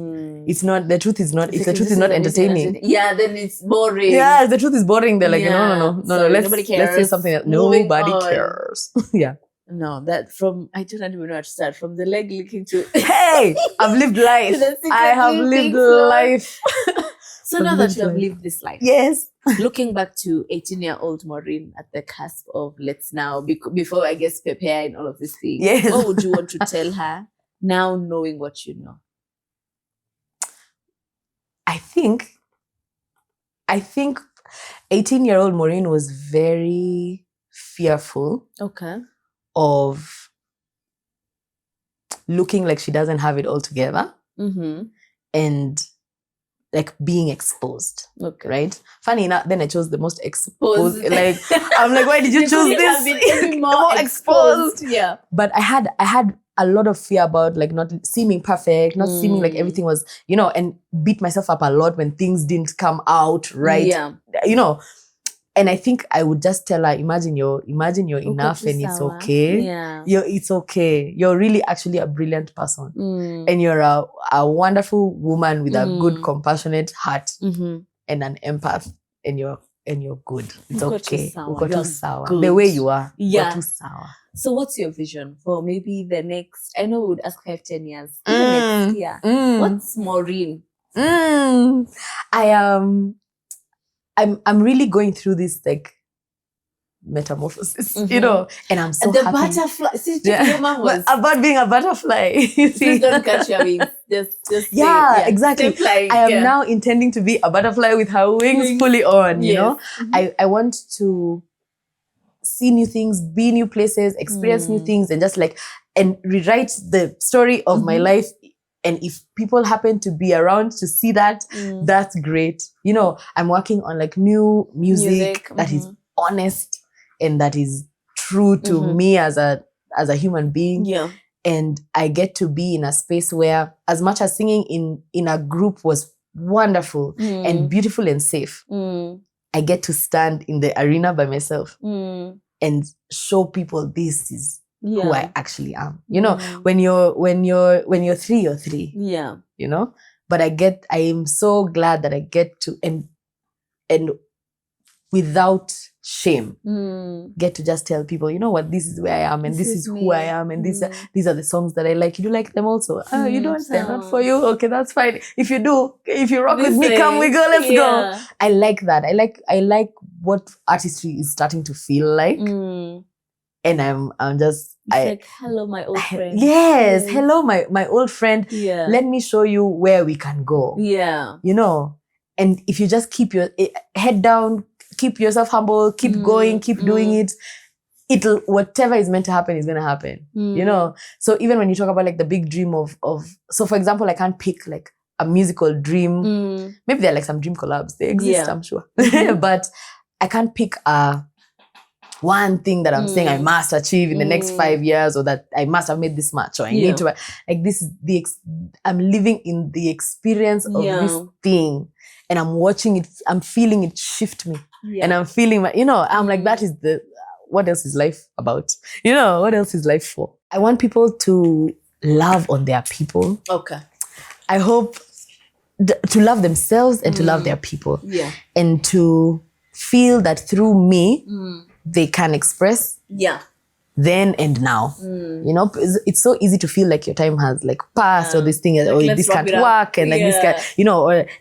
It's not, the truth is not, if the truth is not entertaining. Then it's boring. Yeah, the truth is boring. They're like, no, let's say something else. Nobody cares. No, that I don't even know how to start. From the leg licking to... Hey, I've lived life. I have lived life. So now that you have lived this life. Yes. Looking back to 18-year-old Maureen at the cusp of let's now, before I guess prepare and all of these things. Yes. What would you want to tell her now knowing what you know? I think 18-year-old Maureen was very fearful. Okay. Of looking like she doesn't have it all together and like being exposed. Okay. Right? Funny enough, then I chose the most exposed. Like, I'm like, why did you choose this? More exposed. Yeah. But I had a lot of fear about like not seeming perfect, not seeming like everything was, and beat myself up a lot when things didn't come out right. Yeah. And I think I would just tell her, imagine you're enough and it's okay. Yeah. It's okay. You're really actually a brilliant person. And you're a wonderful woman with a good, compassionate heart and an empath. And you're good. It's okay. The way you are. Yeah. Too sour. So what's your vision for maybe the next, I know we would ask 5-10 years. Next year. What's Maureen? I'm really going through this like metamorphosis, and I'm so happy. Butterfly. See, your mom was about being a butterfly. Please don't catch your wings. Just exactly. I am now intending to be a butterfly with her wings fully on. You know, I want to see new things, be new places, experience new things, and just like and rewrite the story of my life. And if people happen to be around to see that, that's great. I'm working on like new music that is honest and that is true to me as a human being. Yeah. And I get to be in a space where, as much as singing in a group was wonderful and beautiful and safe, I get to stand in the arena by myself and show people this is who I actually am. When you're 3, you're 3. Yeah. But I am so glad that I get to and without shame get to just tell people, you know what, this is where I am and this is who I am and these are the songs that I like. You do like them also. You don't, they're not for you. Okay, that's fine. If you do, if you rock with me, come we go, let's go. I like that. I like what artistry is starting to feel like. And I'm just like, hello, my old friend. Yes, hello, my old friend. Yeah. Let me show you where we can go. Yeah. You know, and if you just keep your head down, keep yourself humble, keep going, keep doing it, whatever is meant to happen is going to happen. You know, so even when you talk about like the big dream of so for example, I can't pick like a musical dream. Maybe there are like some dream collabs. They exist, I'm sure. But I can't pick one thing that I'm saying I must achieve in the next 5 years, or that I must have made this much, or I need to, like, this is I'm living in the experience of this thing, and I'm watching it, I'm feeling it shift me, and I'm feeling I'm like, that is what else is life about? What else is life for? I want people to love on their people. Okay. I hope to love themselves and to love their people. Yeah. And to feel that through me, they can express then and now. It's so easy to feel like your time has like passed, or this thing, like, or this can't work, and like this can't,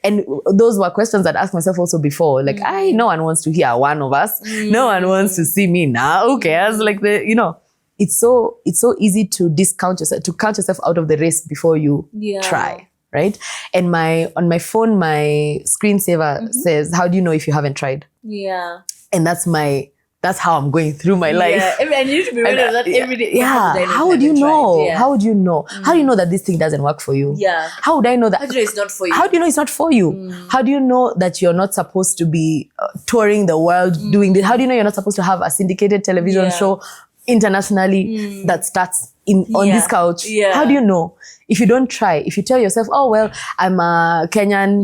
and those were questions that I asked myself also before. Like, no one wants to hear one of us. No one wants to see me now. Who cares? Like it's so easy to discount yourself, to count yourself out of the race before you try. Right? And on my phone, my screensaver says, "How do you know if you haven't tried?" Yeah. And that's how I'm going through my life. Yeah, and you should be ready with that every day. Yeah. How would you know? Yeah. How would you know? How do you know that this thing doesn't work for you? Yeah. How would I know that? How do you know it's not for you? How do you know it's not for you? How do you know that you're not supposed to be touring the world doing this? How do you know you're not supposed to have a syndicated television show internationally that starts on this couch? Yeah. How do you know? If you don't try, if you tell yourself, oh, well, I'm a Kenyan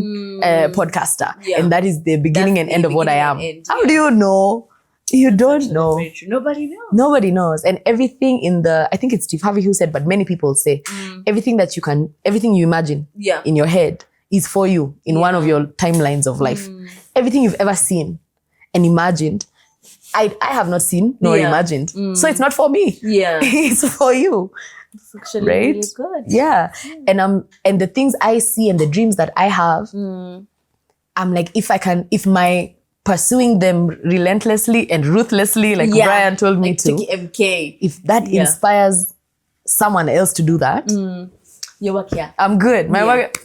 podcaster, and that is the beginning and end of what I am. How do you know? You don't know. Nobody knows. Nobody knows. And everything I think it's Steve Harvey who said, but many people say, everything you imagine in your head is for you in one of your timelines of life. Everything you've ever seen and imagined, I have not seen nor imagined. So it's not for me. Yeah. It's for you. It's actually right? really good. Yeah. And the things I see and the dreams that I have, I'm like, if my pursuing them relentlessly and ruthlessly, like Brian told me to, MK. if that inspires someone else to do that, your work here. I'm good. My work,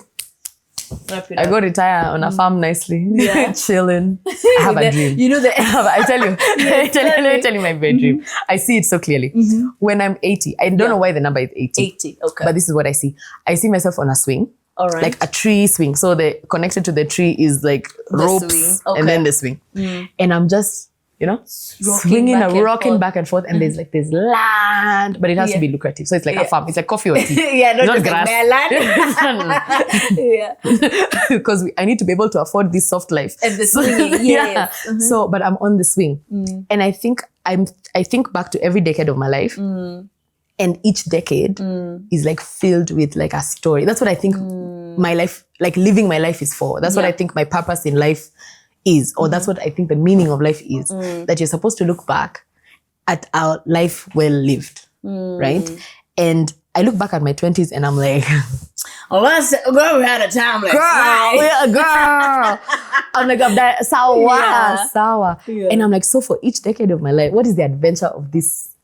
I go retire on a farm nicely, chilling. I have a dream. I tell you, let me tell you my big dream. I see it so clearly. When I'm 80, I don't know why the number is 80. 80, okay. But this is what I see. I see myself on a swing. All right. Like a tree swing. So connected to the tree is like ropes and then the swing. And I'm just, swinging and rocking back and forth. And there's land, but it has to be lucrative. So it's like a farm. It's like coffee or tea. not grass. Like because I need to be able to afford this soft life. And the swinging, So, but I'm on the swing. And I think back to every decade of my life. And each decade is like filled with like a story. That's what I think my life, like living my life is for. That's what I think my purpose in life is. Or that's what I think the meaning of life is. That you're supposed to look back at our life well lived. Right? And I look back at my 20s and I'm like, girl, we had a time like girl. I'm like, I'm that sour. Yeah. And I'm like, so for each decade of my life, what is the adventure of this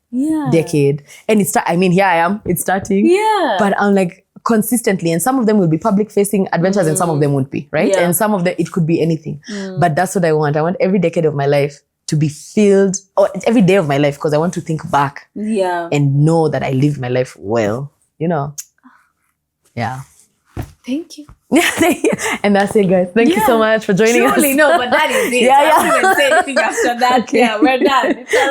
decade? And here I am, it's starting. Yeah. But I'm like consistently, and some of them will be public facing adventures and some of them won't be, right? Yeah. And some of them, it could be anything. But that's what I want. I want every decade of my life to be filled, or every day of my life, because I want to think back and know that I lived my life well, Yeah. Thank you. And that's it, guys. Thank you so much for joining us. Surely, no, but that is it. I don't even say anything after that. Okay. Yeah, we're done. It's a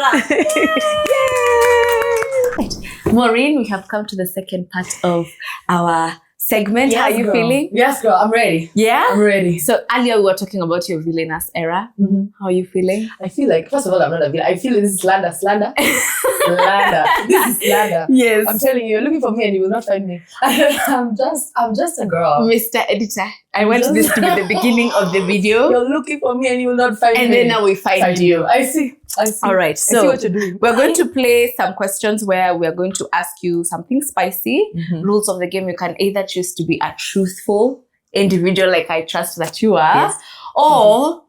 wrap. Maureen, we have come to the second part of our segment. Yes, how are you feeling? Yes, girl. I'm ready. Yeah? I'm ready. So earlier we were talking about your villainous era. How are you feeling? I feel like, first of all, I'm not a villain. I feel this is slander. Slander. This is slander. Yes. I'm telling you, you're looking for me and you will not find me. I'm just a girl. Mr. Editor, I want this to be the beginning of the video. You're looking for me and you will not find me. And then now we find you. I see. All right. So I see what you're doing. We're going to play some questions where we're going to ask you something spicy. Rules of the game, you can either choose to be a truthful individual like I trust that you are, or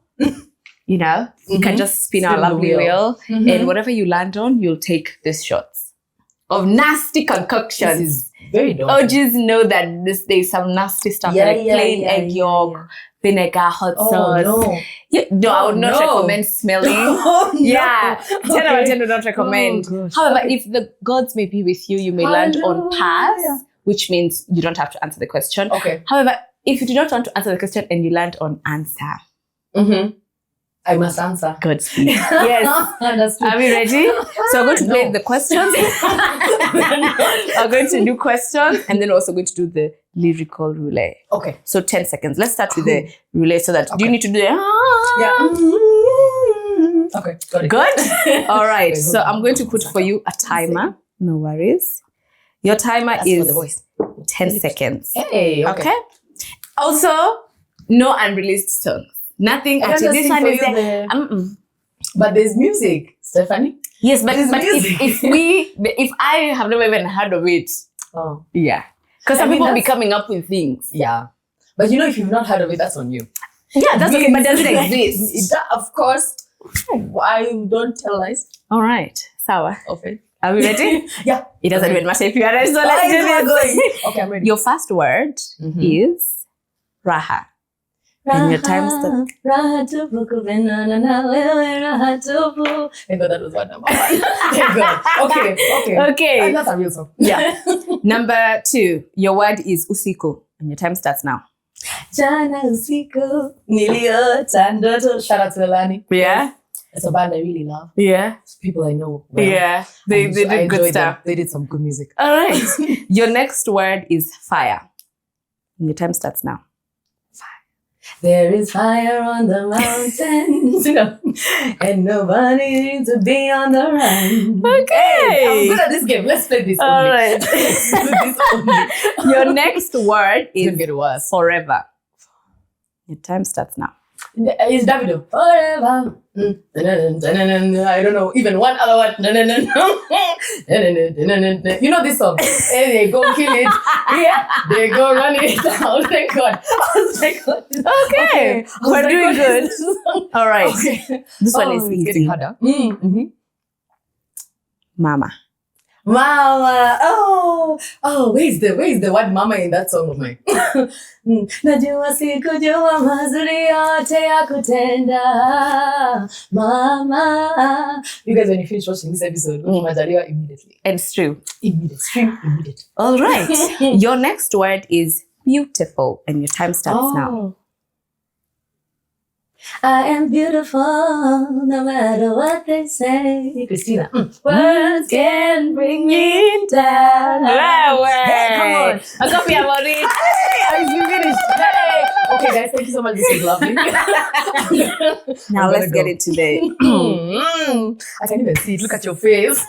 you know, you can just spin our Spin the lovely wheel. wheel, and whatever you land on, you'll take these shots of nasty concoctions. This is very daunting. OGs know that there's some nasty stuff like plain egg yolk, vinegar, hot sauce. No. I would not recommend smelling. Oh, no. Yeah, 10 out of 10 would not recommend. Oh, gosh. However, if the gods may be with you, you may land on pass, which means you don't have to answer the question. Okay. However, if you do not want to answer the question and you land on answer, I must answer. Godspeed. Yes. Understood. Are we ready? So we're going to play the questions. We're going to do questions and then also going to do the lyrical roulette. Okay. So 10 seconds. Let's start with the roulette so that do you need to do the Okay. Got it. Good? All right. Wait, So I'm going to put for you a timer. No worries. Your timer That's is for the voice. 10 seconds. Hey. Okay. Also, no unreleased songs. Nothing. I Actually, this sing one for is you there. there. But there's music, Stephanie. Yes, but There's music. if I have never even heard of it, Oh. yeah. Because some I mean, people be that's- coming up with things. Yeah. But you know, if you've not heard of it, that's on you. Yeah, that's okay, but does it exist? Of course. I don't tell lies All right. Sour. of it. Are we ready? Yeah. It doesn't even matter if you are ready. So I let's know I'm do going. this. Okay, I'm ready. Your first word is Raha. And your time starts. I thought that was one number one. Thank God. Okay. Okay. That's a real song. Yeah. Number 2. Your word is usiku. And your time starts now. Jana usiku niliota ndoto. Shout out to Elani. Yeah. It's a band I really love. Yeah. It's people I know. Well. Yeah. They I did good enjoyed stuff. them. They did some good music. All right. Your next word is fire. And your time starts now. There is fire on the mountains, and nobody needs to be on the run. Okay. I'm good at this game. Let's play this. All only. right. Let's do this only. Your next word It's is gonna get worse. forever. Your time starts now. It's Davido. Forever. I don't know even one other one. You know this song? Hey, they go kill it. Yeah, they go run it down. Thank God. I was like, what is- Okay. I was We're like, doing what good. is this song? All right. Okay. This one is it's easy. getting harder. Mama. Mama, where's the word mama in that song of mine? Najua sikujua mazuri yote ya kutenda, mama. You guys, when you finish watching this episode, Majaliwa immediately. And it's true. Immediate, stream immediate. All right. Your next word is beautiful. And your time starts now. I am beautiful, no matter what they say. Christina. Words can bring me down. Hey, come on. A copy about it. I finished. Hey. Okay, guys, thank you so much. This is lovely. Now I'm let's gonna get go. it today. I can't even see it. Look at your face.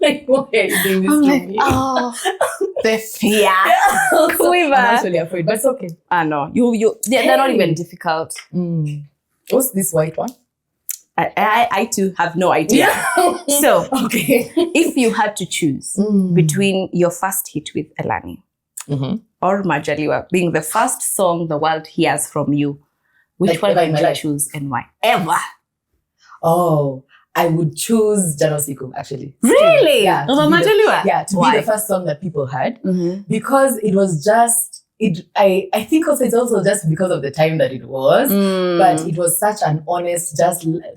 Like, why are you doing this to me? Oh, the fear. I'm actually afraid, but it's okay. I know. They're not even difficult. What's this white one? I too have no idea. So, Okay. if you had to choose between your first hit with Elani or Majaliwa being the first song the world hears from you, which Like one ever in would my you life? choose and why? Ever. Oh, I would choose Janosiku, actually. Really? Yeah. Over to be the- Majaliwa? Yeah, to Why? be the first song that people heard. Because it was just, I think also it's also just because of the time that it was. But it was such an honest,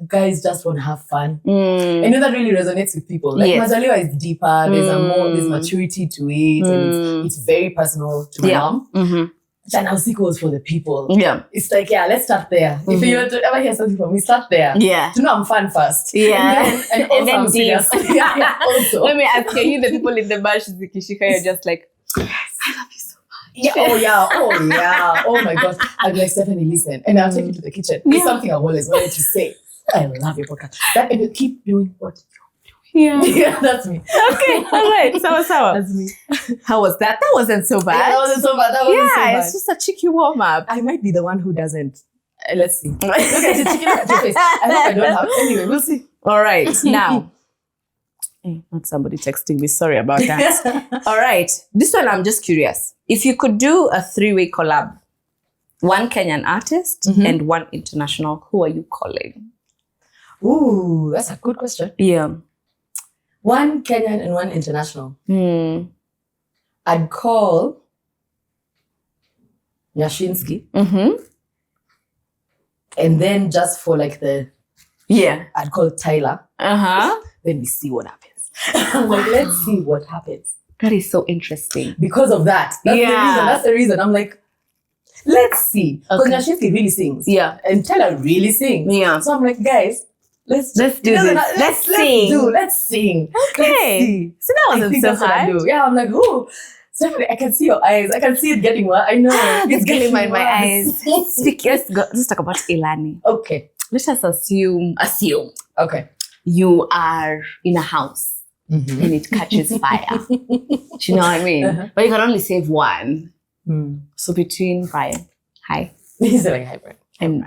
guys just want to have fun. I know that really resonates with people. Like Yes. Majaliwa is deeper, there's maturity to it, and it's very personal to my mom. Janosiku was for the people. Yeah. It's like, yeah, let's start there. If you were to ever hear something from me, start there. Yeah. To know I'm fun first. Yeah. And also then I'm serious. deep. yeah, also. Let me ask you, the people in the bush, Zikishika, you're just like, I love you so much. Yeah, oh yeah. Oh my gosh. I'd be like, Stephanie, listen. And I'll take you to the kitchen. It's something I've always wanted to say. I love your podcast. That and you keep doing what Yeah. yeah, that's me. Okay, all right. Sour. That's me. How was that? That wasn't so bad. Yeah, that wasn't so bad. That wasn't so bad. It's just a cheeky warm up. I might be the one who doesn't. Let's see. Look at your chicken, look at your face. I hope I don't have. Anyway, we'll see. All right, now. Not somebody texting me. Sorry about that. All right. This one, I'm just curious. If you could do a 3-way collab, one Kenyan artist and one international. Who are you calling? Ooh, that's a good question. Yeah. One Kenyan and one international. I'd call Nyashinsky. And then just for like I'd call Tyler. Then we see what happens. I'm like, let's see what happens. That is so interesting. Because of that. That's the reason. I'm like, let's see. Because Nyashinsky really sings. Yeah. And Tyler really sings. Yeah. So I'm like, guys, let's do this. Let's sing. Let's sing. Okay. Let's see. So that wasn't so hard. Yeah, I'm like, ooh. Stephanie, I can see your eyes. I can see it getting worse. I know. It's getting my eyes. Let's talk about Elani. Okay. Let us assume. Okay. You are in a house and it catches fire. Do you know what I mean? But you can only save one. So between Brian, hi. He's like, hi, Brian.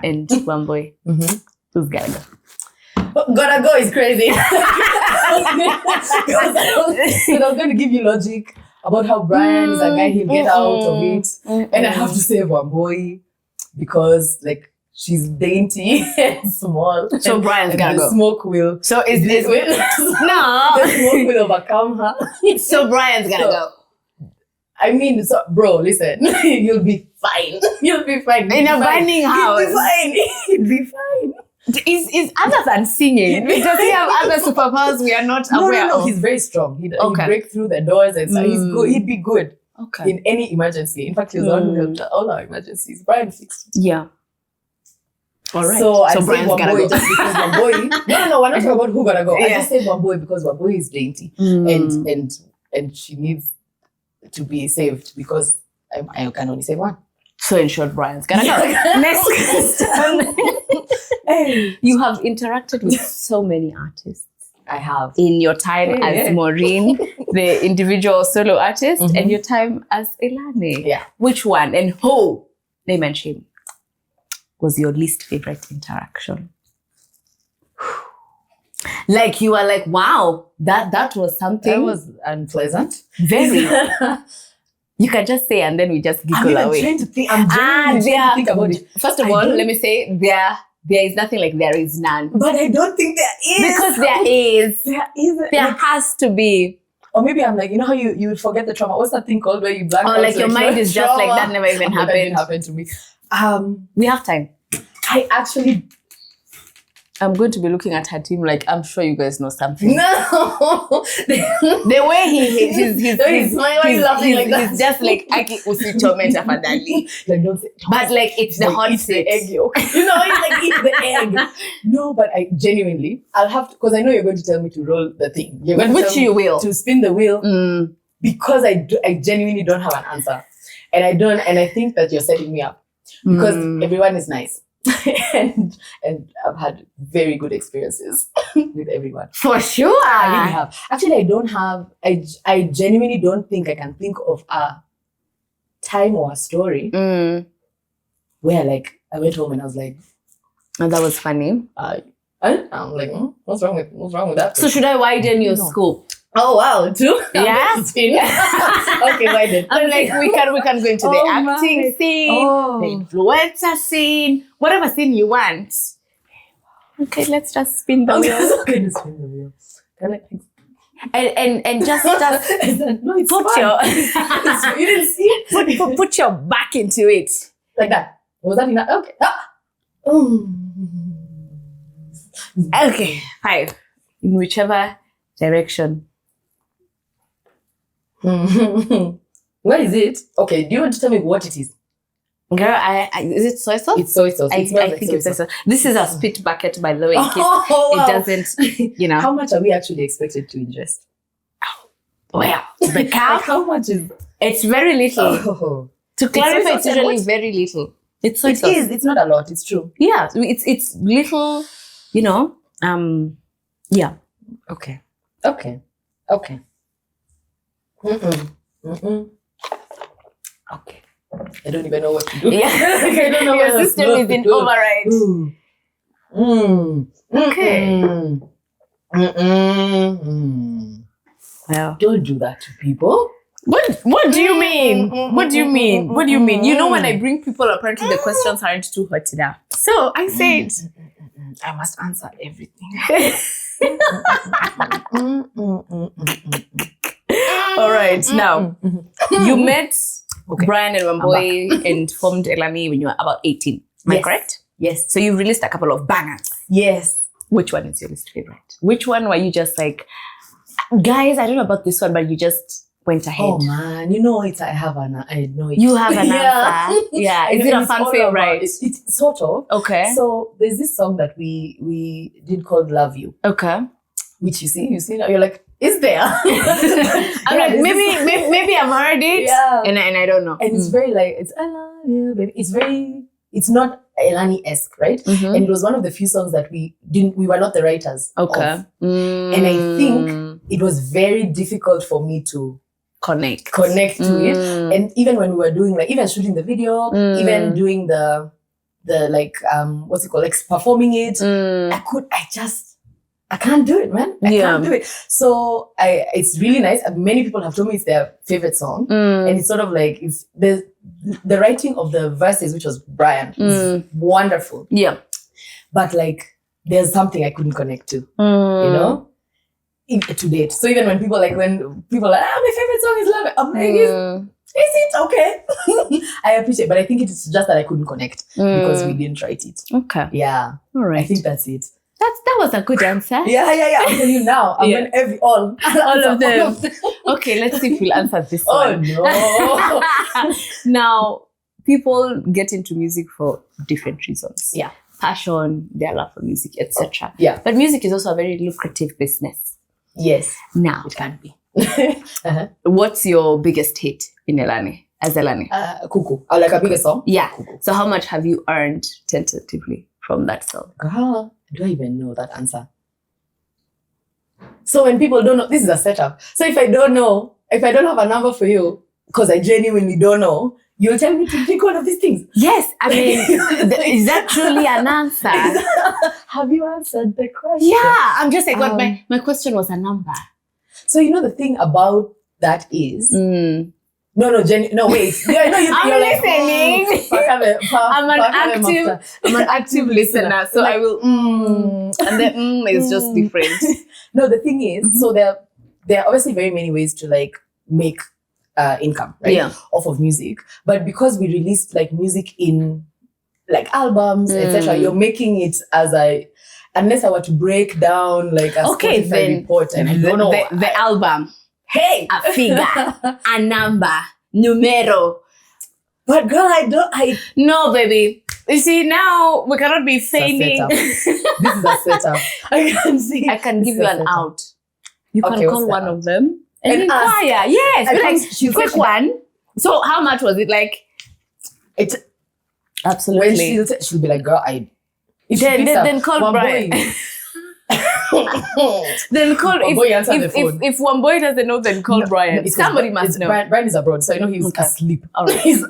And one boy, who's gotta go? Gotta go is crazy. Because I was going to give you logic about how Brian is a guy, he'll get out of it. And I have to save one boy because, like, she's dainty and small. So Brian's gotta go. The smoke will. So is this no? The smoke will overcome her. So Brian's gotta go. I mean, so, bro, listen. You'll be fine. You'll be fine. In a burning house. You'll be fine. You'll be fine. Is other than singing? Does he have other superpowers we are not aware of? No. He's very strong. He'd break through the doors and stuff. He's good. He'd be good. Okay. In any emergency. In fact, he was the one who helped all our emergencies. Brian fixed it. Yeah. All right. So I Brian's said one gotta boy go. just because one boy. No, we're not talking about who gotta go. I just said one boy because one boy is dainty and she needs to be saved because I can only save one. So in short, Brian's gotta go. Next question. You have interacted with so many artists. I have. In your time as Maureen, the individual solo artist, and your time as Elani. Yeah. Which one and who, name and shame, was your least favorite interaction? Like you are like, wow, that was something. That was unpleasant. Very. You can just say and then we just giggle away. I'm trying to think about it. First of all, let me say there is nothing like there is none. But I don't think there is. Because there is. There has to be. Or maybe I'm like, you know how you forget the trauma? What's that thing called where you blank out? Oh, like your mind is just like, that never even happened. That didn't happen to me. We have time. I'm going to be looking at her team like, I'm sure you guys know something. No. The way he's laughing like that. He's just like, Aki usichome tafadhali. Like, don't say, but like, it's the hot seat. The egg yolk. You know, it's like, eat the egg. No, but I genuinely, I'll have to, because I know you're going to tell me to roll the thing. You're going to tell me will. To spin the wheel. Because I genuinely don't have an answer. And I think that you're setting me up. Because everyone is nice. and I've had very good experiences with everyone. For sure. I really have. Actually, I genuinely don't think I can think of a time or a story where like I went home and I was like, and that was funny. I'm like, what's wrong with that? So should I widen your scope? Oh wow, too? Yeah. Okay, widen. I'm like, we can go into the acting scene, the influencer scene, whatever scene you want. Okay, let's just spin the wheel. Okay, let's spin the wheel. Can I? And just no, it's put fun. You didn't see it. Put your back into it like that. Was that enough? Okay. Okay, 5 in whichever direction. Where is it? Okay, do you want to tell me what it is? Girl, is it soy sauce? It's soy sauce. I think it's soy sauce. This is a spit bucket, by the way. In case it doesn't, How much are we actually expected to ingest? Well, the cow. Like how much is? It's very little. Oh. To clarify, it's usually very little. It's soy sauce. It is. It's not a lot. It's true. Yeah, it's little. Yeah. Okay. Okay. Okay. I don't even know what to do. Yeah. I don't know Your system is in override. Okay. Well, don't do that to people. What do you mean? What do you mean? What do you mean? You know, when I bring people, apparently the questions aren't too hot enough. So I said, I must answer everything. all right, now you met Brian and Wamboy and formed Elani when you were about 18. Am I correct? Yes. So you released a couple of bangers. Yes. Which one is your least favorite? Which one were you just like, guys, I don't know about this one, but you just went ahead? Oh man, you know it. I know it. You have an Yeah. answer. Yeah. Is it a fun favorite? It's sort of. Okay. So there's this song that we did called Love You. Okay. Which you see now, you're like, is there? I'm like, maybe I've heard it. Yeah. And I don't know. And it's very like, it's I love you, baby. It's not Elani-esque, right? Mhm. And it was one of the few songs that we were not the writers Okay. of. And I think it was very difficult for me to connect to it. And even when we were doing like, even shooting the video, even doing the like, what's it called? Like performing it, I can't do it, man. I can't do it. So it's really nice. Many people have told me it's their favorite song. And it's sort of like, it's the writing of the verses, which was Brian, is wonderful. Yeah. But like, there's something I couldn't connect to, you know, to date. So even when people are like, my favorite song is Love It, I'm like, is it okay? I appreciate, but I think it's just that I couldn't connect because we didn't write it. Okay. Yeah. All right. I think that's it. That was a good answer. Yeah. I'll tell you now. I'm going all of them. Okay, let's see if we'll answer this one. Oh no. Now, people get into music for different reasons. Yeah. Passion, their love for music, etc. Yeah. But music is also a very lucrative business. Yes. Now, It can be. what's your biggest hit in Elani? As Elani? Cuckoo. I like a bigger song. Yeah. Cuckoo. So how much have you earned tentatively from that song? Girl, do I even know that answer? So when people don't know, this is a setup. So if I don't have a number for you, because I genuinely don't know, you'll tell me to pick one of these things. Yes, I mean, is that truly an answer? Have you answered the question? Yeah, I'm just like, my question was a number. So you know the thing about that is, no, wait. Yeah, no, I'm listening. I'm an active listener, so I will and the is just different. No, the thing is, so there are obviously very many ways to like make income, right? Yeah. Off of music, but because we released like music in like albums, etc., you're making it as unless I were to break down like a Spotify then report, and I don't know the album. Hey, A figure, a number, numero. but girl, No, baby. You see, now we cannot be feigning. This is a setup. I can see. I can give you an out. You can Okay, what's call the one out? of them and And ask. inquire. Yes, I be promise like, she'll quick say- one. So how much was it? Like, It absolutely. when she'll be like, girl, Then call Brian. Then call Wamboy answer the phone. if Wamboy doesn't know, then call Brian. It's Somebody must know. Brian is abroad, so I know he's Okay. asleep. All right. He's,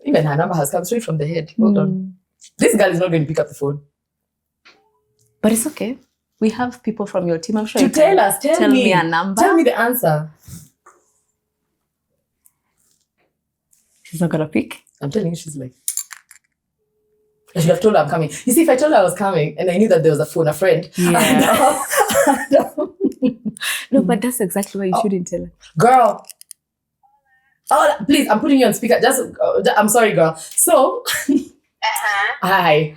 even her number has come straight from the head. Hold on. This girl is not going to pick up the phone. But it's okay. We have people from your team. I'm sure To you can tell us, tell me a number. Tell me the answer. She's not gonna pick. I'm telling you, she's like, I should have told her I'm coming. You see, if I told her I was coming and I knew that there was a phone, a friend. Yeah. No, but that's exactly why you shouldn't tell her. Girl. Oh, please, I'm putting you on speaker. I'm sorry, girl. So, hi.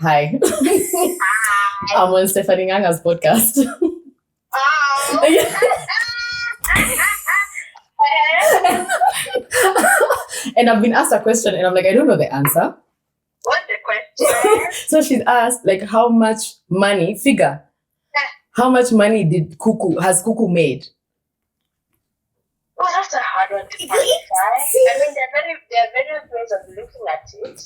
I'm on stephanienganga's podcast. And I've been asked a question and I'm like, I don't know the answer. What's the question? So she's asked, like, how much money has Cuckoo made? Oh, that's a hard one to quantify. I mean, there are various ways of looking at it.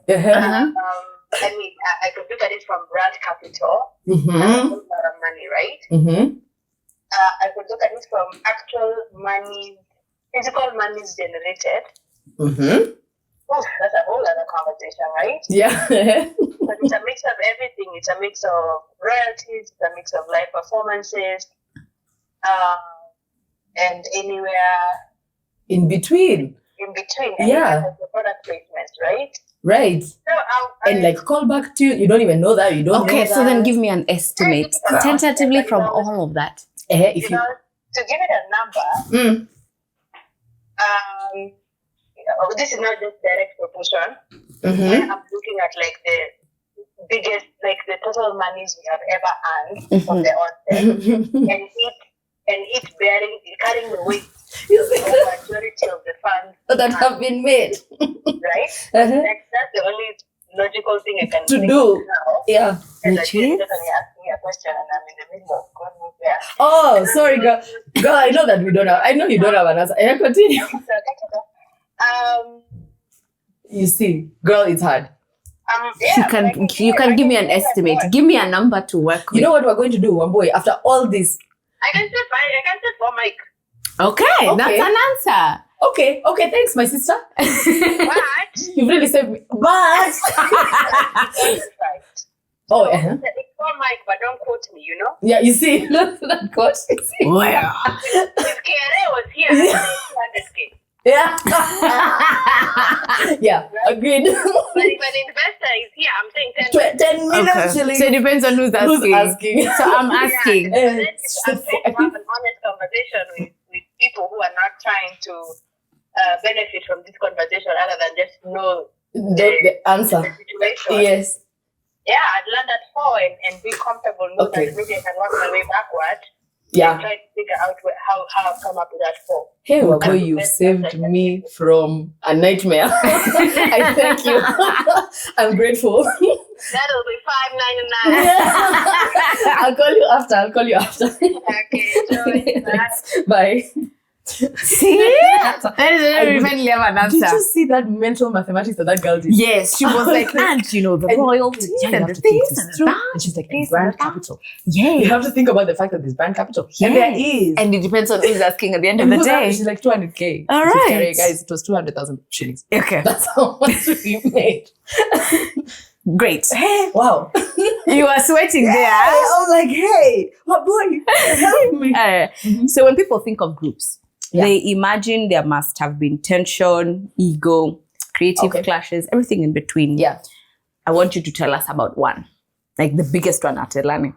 I mean, I could look at it from brand capital. That's a lot of money, right? I could look at it from actual money, physical monies generated. Oh, that's a whole other conversation, right? Yeah. But it's a mix of everything. It's a mix of royalties, it's a mix of live performances. and anywhere in between. in between. Yeah. And the product placements, right? Right. So And like call back to you don't even know that. You don't know Okay, that. so then give me an estimate, tentatively from all of that. If you you know, to give it a number, this is not just direct proportion. Mm-hmm. I'm looking at like the biggest, like the total monies we have ever earned from the onset, and it carrying the weight of the majority of the funds that have been made. right? Uh-huh. That's the only logical thing I can To think do. of now. Yeah. And Which Stephanie is? asked me a question, and I'm in the middle of God knows where. Oh, sorry, girl. Girl, I know that we don't have. I know you don't have an answer. Yeah, continue. You see, girl, it's hard. You can give me an estimate. Give me a number to work with. You know what we're going to do, Wamboy? After all this. I can say for Mike. Okay, that's an answer. Okay, thanks, my sister. But You've really saved me. But oh, it's for Mike, but don't quote me, you know? yeah, you see, that quote. You see? Wow. If KRA was here, I'd say 200K. Yeah. Yeah, agreed. But if an investor is here, I'm saying 10 million shillings. So it depends on who's asking. asking. So I'm asking. Yeah, but then I'm trying to have an honest conversation with people who are not trying to benefit from this conversation other than just know The answer. the situation. Yes. Yeah, I'd learn that and be comfortable, know Okay. that maybe I can work my way backward and Yeah. try to figure out how I've come up with that 4. Hey, Wabo, you saved me from a nightmare. I thank you. I'm grateful. That'll be $5.99. I'll call you after. Okay, enjoy. Bye. Bye. See? That is very finally have an Did answer. you see that mental mathematics that girl did? Yes, she was like, and you know, the royalties Yeah, you and have the to think things this and through. that. And she's like, This brand and that. capital. Yeah. You have to think about the fact that there's brand capital. And there is. And it depends on who's asking at the end of And the who's day. She's like 200K. All She's right. carrying, guys, it was 200,000 shillings. Okay, That's how much we made. great. Wow. You are sweating there. I was like, hey, my boy, help me. So when people think of groups, Yeah. they imagine there must have been tension, ego, creative Okay. clashes, everything in between. Yeah. I want you to tell us about one, like the biggest one at Elani.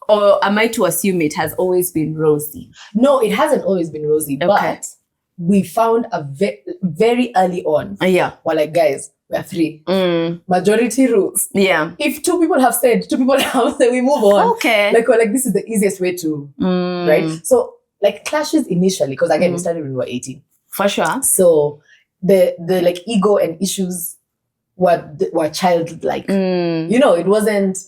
Or am I to assume it has always been rosy? No, it hasn't always been rosy, Okay. but we found a very early on, Yeah. we're like, guys, we're 3. Mm, Majority rules. yeah. If 2 people have said, we move on. Okay. Like, we're like, this is the easiest way to, right? So, like, clashes initially, because again, we started when we were 18. For sure. So, the like ego and issues were childlike. You know, it wasn't,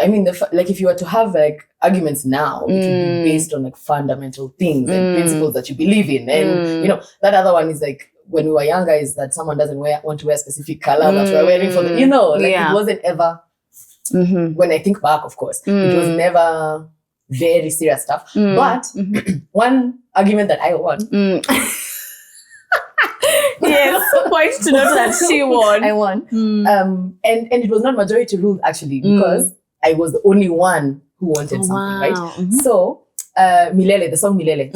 I mean, like, if you were to have like arguments now, it would be based on like fundamental things and principles that you believe in. And, you know, that other one is like, when we were younger, is that someone doesn't want to wear a specific color that we're wearing for the, you know, like Yeah. it wasn't ever, when I think back, of course, it was never very serious stuff. But one argument that I won, Yes, point to note that she won. I won. And it was not majority rule actually, because I was the only one who wanted something, right? So Milele, the song Milele,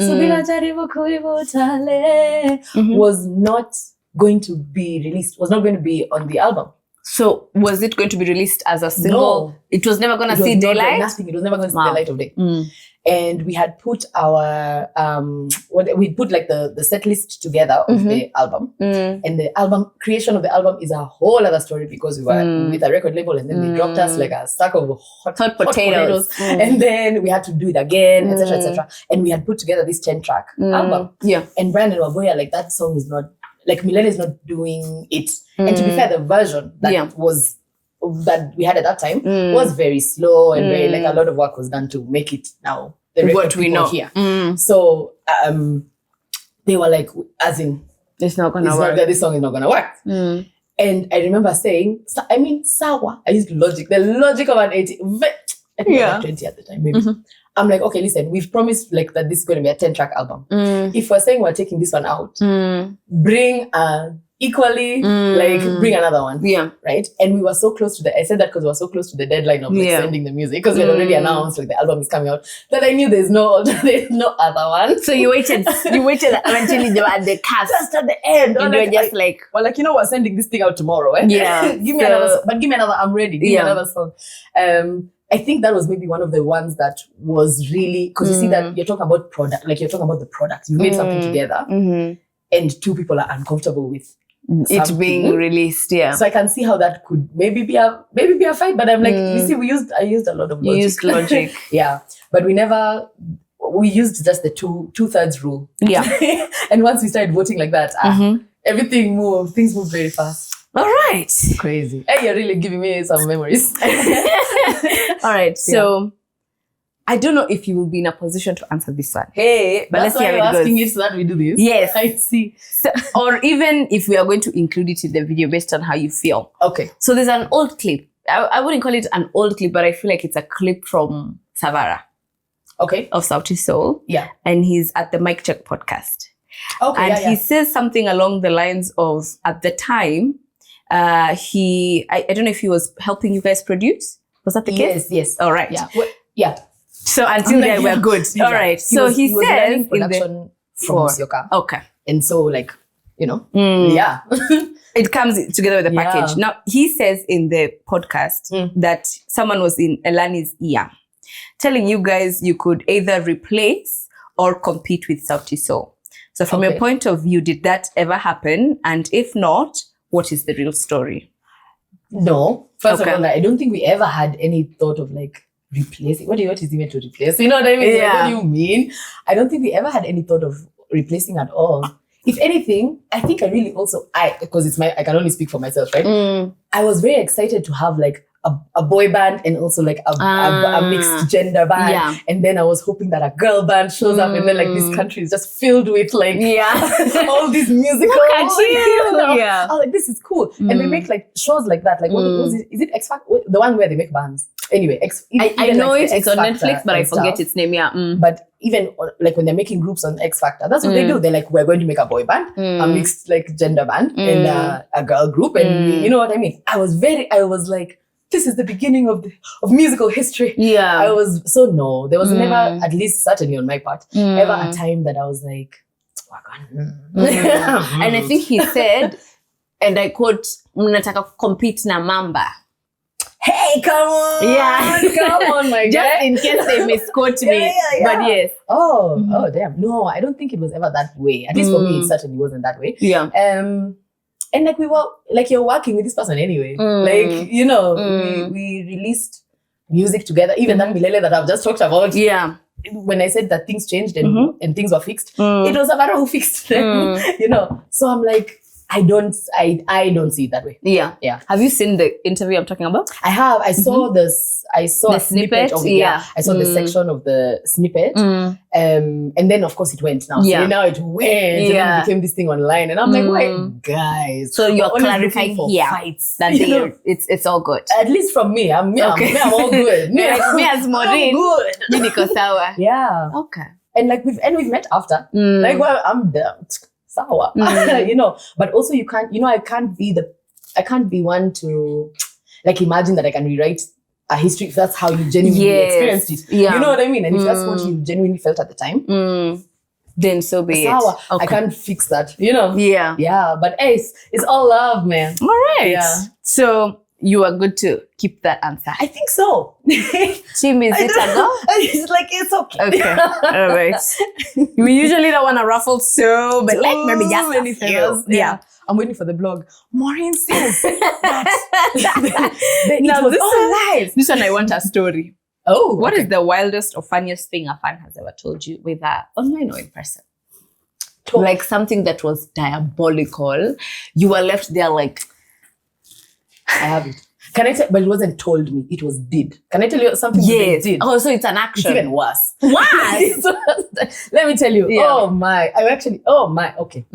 was not going to be released, was not going to be on the album. So was it going to be released as a single? No. It was never going to It was see not- daylight? Nothing. It was never going to see Wow. the light of day. And we had put our we put like the set list together of the album. And the album creation of the album is a whole other story, because we were with a record label, and then they dropped us like a stack of hot potatoes. And then we had to do it again, etc., etc. And we had put together this 10-track album. Yeah. And Brandon Waboya, like, that song is not, like, Milele is not doing it. And to be fair, the version that we had at that time was very slow and very, like, a lot of work was done to make it now the record What we people know. hear. So they were like, as in, It's not going it's to not work. that this song is not gonna work. And I remember saying, sawa. I used the logic of an 80. I think I was 20 at the time, maybe. I'm like, okay, listen, we've promised like that this is going to be a 10-track album. If we're saying we're taking this one out, bring equally, like bring another one. Yeah. Right. And we were so close to I said that because we were so close to the deadline of like sending the music, because we had already announced like the album is coming out, that I knew there's no other one. So you waited until you were at the cast. Just at the end. And you were just like, well, like, we're sending this thing out tomorrow. Eh? Yeah. Give me another, I'm ready. Give me another song. I think that was maybe one of the ones that was really, because you see that you're talking about product, like you're talking about the product. You made something together and two people are uncomfortable with it being released. Yeah. So I can see how that could maybe be a fight, but I'm like, you see, I used a lot of logic. You used logic. Yeah. But we used just the 2/3 rule. Yeah. And once we started voting like that, everything moved. Things moved very fast. All right. Crazy. Hey, you're really giving me some memories. All right. So I don't know if you will be in a position to answer this one. Hey, but let's see how it goes. Asking it so that we do this. Yes. I see. So, or even if we are going to include it in the video based on how you feel. Okay. So there's an old clip. I wouldn't call it an old clip, but I feel like it's a clip from Savara. Okay. Of Sauti Sol. Yeah. And he's at the Mic Check podcast. Okay. And he says something along the lines of, at the time, I don't know if he was helping you guys produce. Was that the case? Yes. All right. Yeah. Well, yeah. So until then, we're good. All right. So he was says learning production from Musyoka. Okay. And so, like, yeah. It comes together with the package. Now, he says in the podcast that someone was in Elani's ear telling you guys you could either replace or compete with Sauti Sol. So from your point of view, did that ever happen? And if not, what is the real story? No. First of all, I don't think we ever had any thought of like replacing. What is even to replace? You know what I mean? Yeah. Like, what do you mean? I don't think we ever had any thought of replacing at all. If anything, I think I really also, because I can only speak for myself, right? I was very excited to have like a boy band and also like a mixed gender band. Yeah. And then I was hoping that a girl band shows up and then like this country is just filled with like all these musicals. Look at you. Yeah. I was like, this is cool. And they make like shows like that. Like, what is it X Factor? The one where they make bands. Anyway, I know like it's on Netflix, but I forget its name. Yeah. But even like when they're making groups on X Factor, that's what they do. They're like, we're going to make a boy band, a mixed like gender band, and a girl group, and you know what I mean. I was like, this is the beginning of musical history. Yeah. I was no. There was never, at least certainly on my part, ever a time that I was like, and I think he said, and I quote, "Mnataka compete na mamba." Hey, come on. Yeah. Come on, my guy. Just in case they misquote me. Yeah. But yes. Oh, damn. No, I don't think it was ever that way. At least for me, it certainly wasn't that way. Yeah. And like we were, like you're working with this person anyway. Like, we released music together. Even that Milele that I've just talked about. Yeah. When I said that things changed and things were fixed, it was Savara who fixed them. So I'm like, I don't see it that way. Yeah. Yeah. Have you seen the interview I'm talking about? I have. I saw a snippet of it. Yeah. I saw the section of the snippet. And then of course it went now. Yeah. So now it went and then it became this thing online. And I'm like, wait, guys. So you're always clarifying looking for here fights. that it's all good. At least from me. I'm all good. Me as Maureen. I'm good. Me niko sawa. Yeah. Okay. And like we've met after. Like, well, I'm done. Sour. But also you can't, I can't be one to like imagine that I can rewrite a history if that's how you genuinely experienced it. Yeah. You know what I mean? And if that's what you genuinely felt at the time, then so be sour. it. Okay. I can't fix that, Yeah. Yeah. But hey, it's all love, man. All right. Yeah. So you are good to keep that answer. I think so. Team, is it a go? It's like, it's okay. Okay. All right. We usually don't want to ruffle but like maybe just many a few. feathers. Yeah. I'm waiting for the blog. Maureen says that Now, it was this all live. This one I want a story. Oh, What is the wildest or funniest thing a fan has ever told you, whether online or in person? Like something that was diabolical. You were left there like, I have it. Can I tell? But it wasn't told me. It was did. Can I tell you something? yes. They did? Oh, so it's an It's action. even worse. What? Let me tell you. Yeah. Oh my. Okay.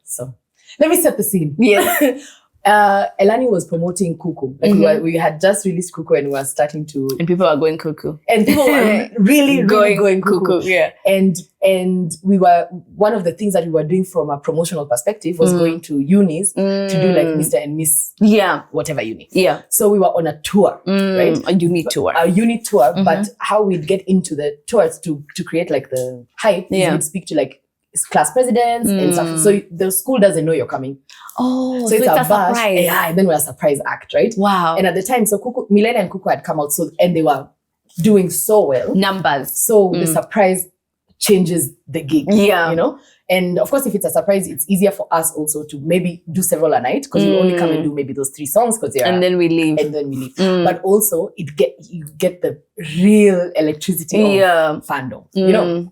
So let me set the scene. Yes. Elani was promoting Kuku. Like we had just released Kuku and we were starting to... And people are going cuckoo. And people were really going cuckoo. Yeah. And we were... One of the things that we were doing from a promotional perspective was going to unis to do like Mr. and Miss... Yeah. Whatever uni. Yeah. So we were on a tour, right? A unit tour. A unit tour. But how we'd get into the tours to create like the hype is we'd speak to like class presidents and stuff. So the school doesn't know you're coming. Oh, so it's a surprise. Yeah, and then we're a surprise act, right? Wow. And at the time, so Milena and Kuku had come out, and they were doing so well. Numbers. So the surprise changes the gig. Yeah. You know? And of course, if it's a surprise, it's easier for us also to maybe do several a night because we only come and do maybe those 3 songs and then we leave. But also, you get the real electricity of fandom. You know?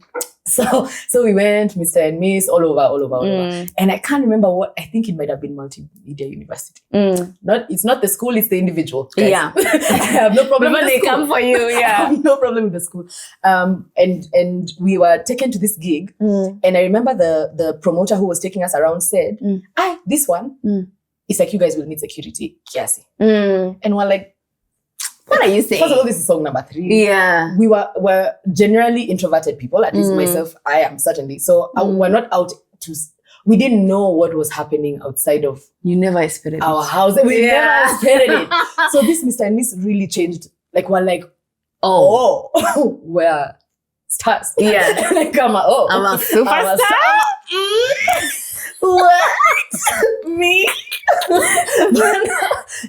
So we went, Mr. and Miss, all over. And I can't remember what, I think it might have been Multimedia University. It's not the school, it's the individual. Guys. Yeah. I have no problem with the they school. come for you, I have no problem with the school. And we were taken to this gig. And I remember the promoter who was taking us around said, this one, it's like you guys will need security. Kiasi. And we're like, what are you saying? First of all, this is song number 3. Yeah. We're generally introverted people, at least myself, I am certainly. So we're not out we didn't know what was happening outside of You never expected our house. We never expected it. So this Mr. and Miss really changed. Like we're like, we're stars. Yeah. Like I'm a superstar. What? Me?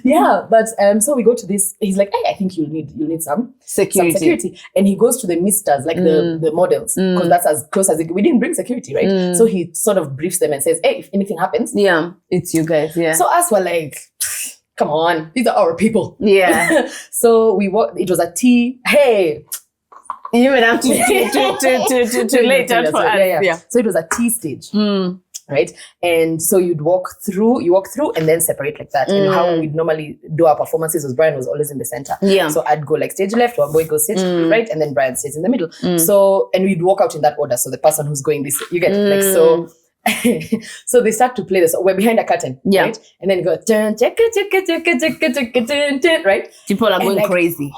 Yeah, but so we go to this. He's like, hey, I think you'll need some security. And he goes to the misters, like the models, because that's as close as we didn't bring security, right? So he sort of briefs them and says, hey, if anything happens, it's you guys. Yeah. So us were like, come on, these are our people. Yeah. So we walked. It was a tea. Hey. You would have to lay down for us. Yeah. So it was a tea stage. Right? And so you walk through and then separate like that. And how we'd normally do our performances was Brian was always in the center. Yeah. So I'd go like stage left, one boy goes stage right, and then Brian stays in the middle. So, and we'd walk out in that order. So the person who's going this, you get like, so, so they start to play this. We're behind a curtain, right? And then you go, right? People are going crazy.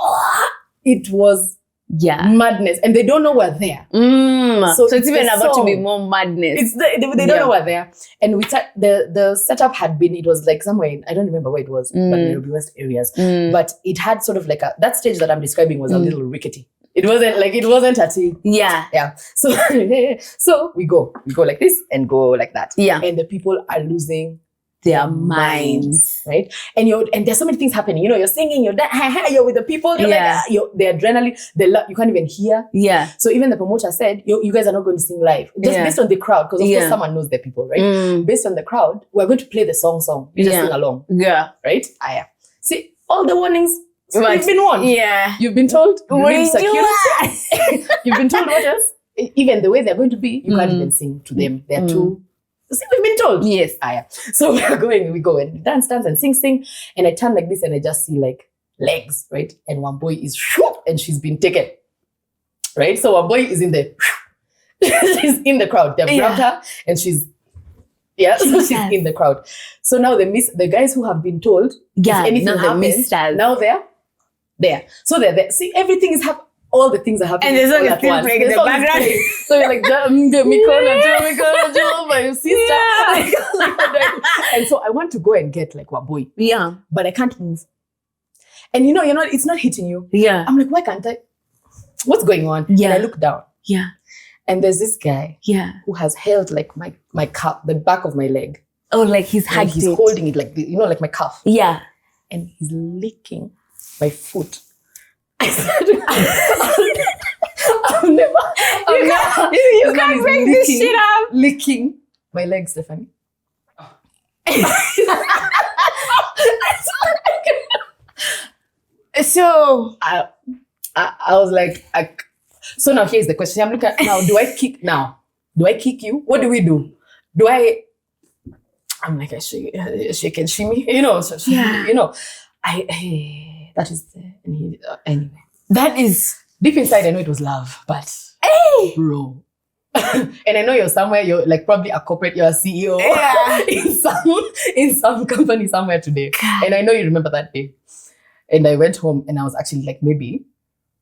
It was madness, and they don't know we're there. So it's even about to be more madness. They don't know we're there. And we the setup had been, it was like somewhere in, I don't remember where it was, but in the West areas. But it had sort of like that stage that I'm describing was a little rickety. It wasn't a tea. Yeah. So we go like this and go like that. Yeah. And the people are losing their minds, right? And there's so many things happening. You know, you're singing, you're with the people, you're like, the adrenaline, you can't even hear. Yeah. So even the promoter said, you guys are not going to sing live. Just based on the crowd, because of course someone knows the people, right? Based on the crowd, we're going to play the song. You just sing along. Yeah. Right? See, all the warnings, you've been warned. Yeah. You've been told. What Security. You've been told what else? Even the way they're going to be, you can't even sing to them. They're too... See, we've been told. Yes. So we go and dance and sing. And I turn like this and I just see like legs, right? And one boy is and she's been taken. Right? So one boy is in the she's in the crowd. They've grabbed her and she's so she's in the crowd. So now the guys who have been told if anything happens, now they're there. So they're there. See, everything is happening. All the things are happening. And there's still playing in the background. So you're like, my sister. And so I want to go and get like one boy. Yeah. But I can't move. And you know, it's not hitting you. Yeah. I'm like, why can't I? What's going on? Yeah. And I look down. Yeah. And there's this guy. Yeah. Who has held like my cuff, the back of my leg. Oh, like he's holding it like, like my cuff. Yeah. And he's licking my foot. I said, you can't bring this shit up. Licking my leg, Stephanie. So I was like, so now here's the question. I'm looking at now. Do I kick you? What do we do? I'm like, I shake and shimmy, you know. So, you know, that is anyway. That is deep inside. I know it was love, but bro, And I know you're somewhere, you're like probably a corporate, you're a CEO in some company somewhere today. God. And I know you remember that day. And I went home and I was actually like, maybe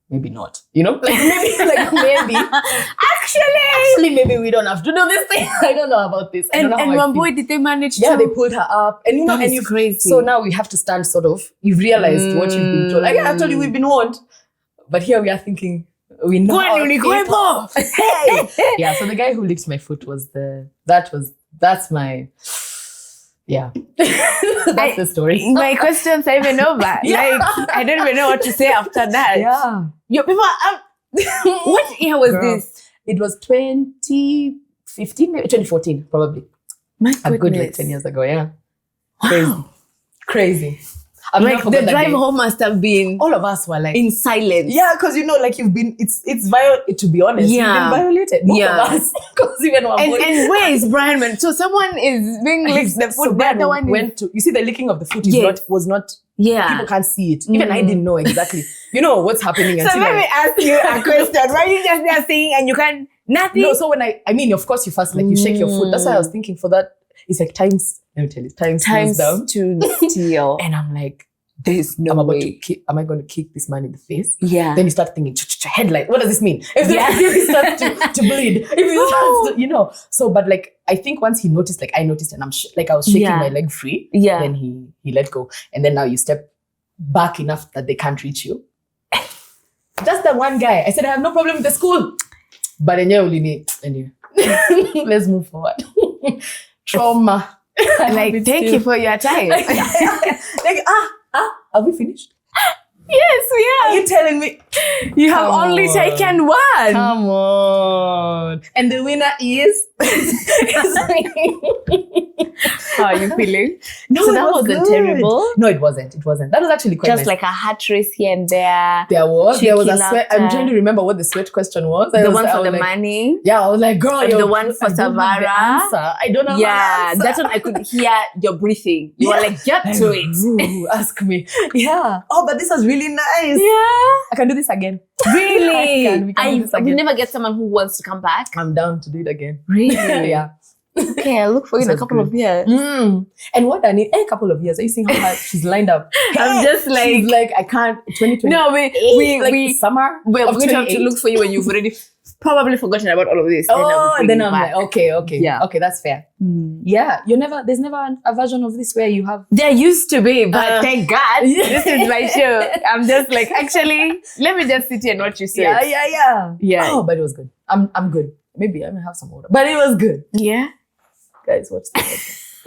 not. You know? Like maybe. Actually, maybe we don't have to do this thing. I don't know about this. And one boy, did they manage to? Yeah, they pulled her up. And you know, and you crazy. So now we have to stand sort of, you've realized what you've been told. Like I told you, we've been warned. But here we are thinking, we know. Hey! Yeah, so the guy who licked my foot that's my, yeah. That's the story. My questions are even over. Like, I don't even know what to say after that. Yeah. Your people, what year was this? It was 2015, maybe 2014, probably. My goodness. A good like 10 years ago, yeah. Wow. Crazy. Like the drive home must have been all of us were like in silence. Yeah, because you know, like you've been it's to be honest, you've been violated. Both of us. Because even one and where is Brian when so someone is being licked the foot, the other one went to you see the licking of the foot was not people can't see it. Even I didn't know exactly. You know what's happening. So let me ask you a question. Why are you just there saying and you can't nothing? No, so when I mean of course you first like you shake your foot. That's why I was thinking for that it's like times let me tell you, times down to steal. And I'm like, there's no way. Am I going to kick this man in the face? Yeah. Then you start thinking, headlight. What does this mean? If he starts to bleed, if he starts to, you know. So, but like, I think once he noticed, like I noticed, and I was shaking my leg free. Yeah. Then he let go, and then now you step back enough that they can't reach you. Just that one guy. I said I have no problem with the school, but anyway, let's move forward. Trauma. Like, thank you for your time. Like, are we finished? Yes, we are. Are you telling me? You have only taken one. Come on. And the winner is? How are you feeling? No, so that wasn't terrible. No, it wasn't. That was actually quite just nice. Like a heart race here and there. There was a sweat. I'm trying to remember what the sweat question was. The one for the money. Yeah, I was like, girl, the one for Savara. I don't know. Yeah, that one I could hear your breathing. You were like, get to it. Ooh, ask me. Yeah. Oh, but this was really nice. Yeah. I can do this again. Really? We can do this again. We never get someone who wants to come back. I'm down to do it again. Really? Yeah. Okay, I'll look for you in a couple of years. And what I need, a couple of years. Are you seeing how she's lined up? I'm just like, she's like, I can't. 2020. No, we summer. We're going to have to look for you when you've already probably forgotten about all of this. Then I'm like, okay, yeah, okay, that's fair. Yeah, there's never a version of this where you have. There used to be, but thank God, this is my show. I'm just like, actually, let me just sit here and watch you say. Yeah. Oh, but it was good. I'm good. Maybe I may have some water, but it was good. Yeah. Guys, watch this.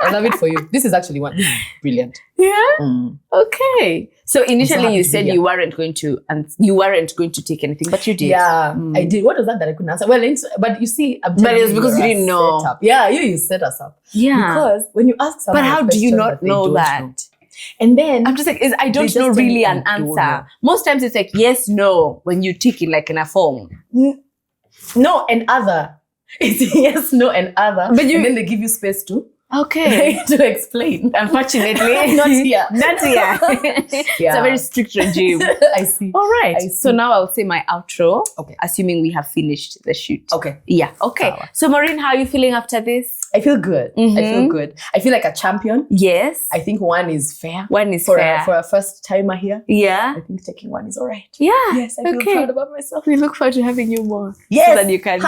I love it for you. This is actually one. This is brilliant. Yeah. Okay. So initially you said you weren't going to take anything, but you did. Yeah, I did. What was that I couldn't answer? Well, but you see, but it's because you didn't know. Yeah, you set us up. Yeah. Because when you ask someone, but how do you not know that? And then I'm just like, I don't know really an answer. Most times it's like yes, no when you tick it like in a form. No and other. It's yes, no, and other. But and then they give you space to to explain. Unfortunately, not here. Not here. It's a very strict regime. I see. All right. So now I'll say my outro. Okay. Assuming we have finished the shoot. Okay. Yeah. Okay. So Maureen, how are you feeling after this? I feel good. I feel good. I feel like a champion. Yes. I think one is fair. One is fair. For a first timer here. Yeah. I think taking one is all right. Yeah. Yes, I feel proud about myself. We look forward to having you more. Yes. So that you can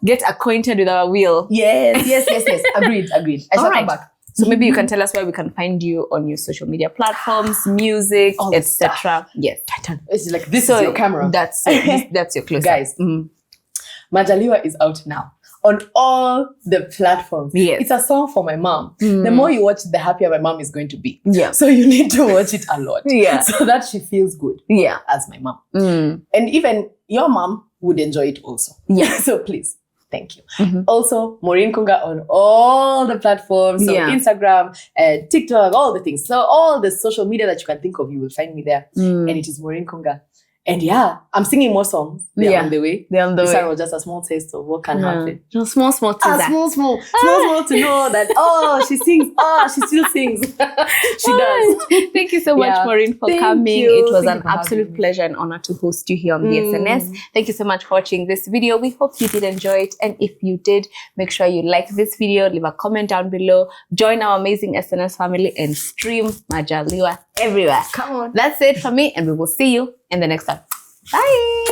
get acquainted with our wheel. Yes. Agreed. I shall come back. So maybe you can tell us where we can find you on your social media platforms, music, etc. Yes. It's like this is your camera. That's your close-up. Guys, Majaliwa is out now on all the platforms. Yes. It's a song for my mom. The more you watch it, the happier my mom is going to be. Yeah. So you need to watch it a lot. Yeah. So that she feels good. Yeah. As my mom. And even your mom would enjoy it also. Yeah. So please. Thank you. Also, Maureen Kunga on all the platforms. So Instagram, TikTok, all the things. So all the social media that you can think of, you will find me there. And it is Maureen Kunga. And yeah, I'm singing more songs. They're on the way. They're on the This way. one was just a small taste of what can happen. Just small teaser. Small to know that, she sings. She still sings. She does. Thank you so much, Yeah. Maureen, for Thank coming. you. It was Thank an you for having absolute me. pleasure and honor to host you here on the SNS. Thank you so much for watching this video. We hope you did enjoy it. And if you did, make sure you like this video, leave a comment down below, join our amazing SNS family, and stream Majaliwa everywhere. Come on. That's it for me, and we will see you in the next one. Bye.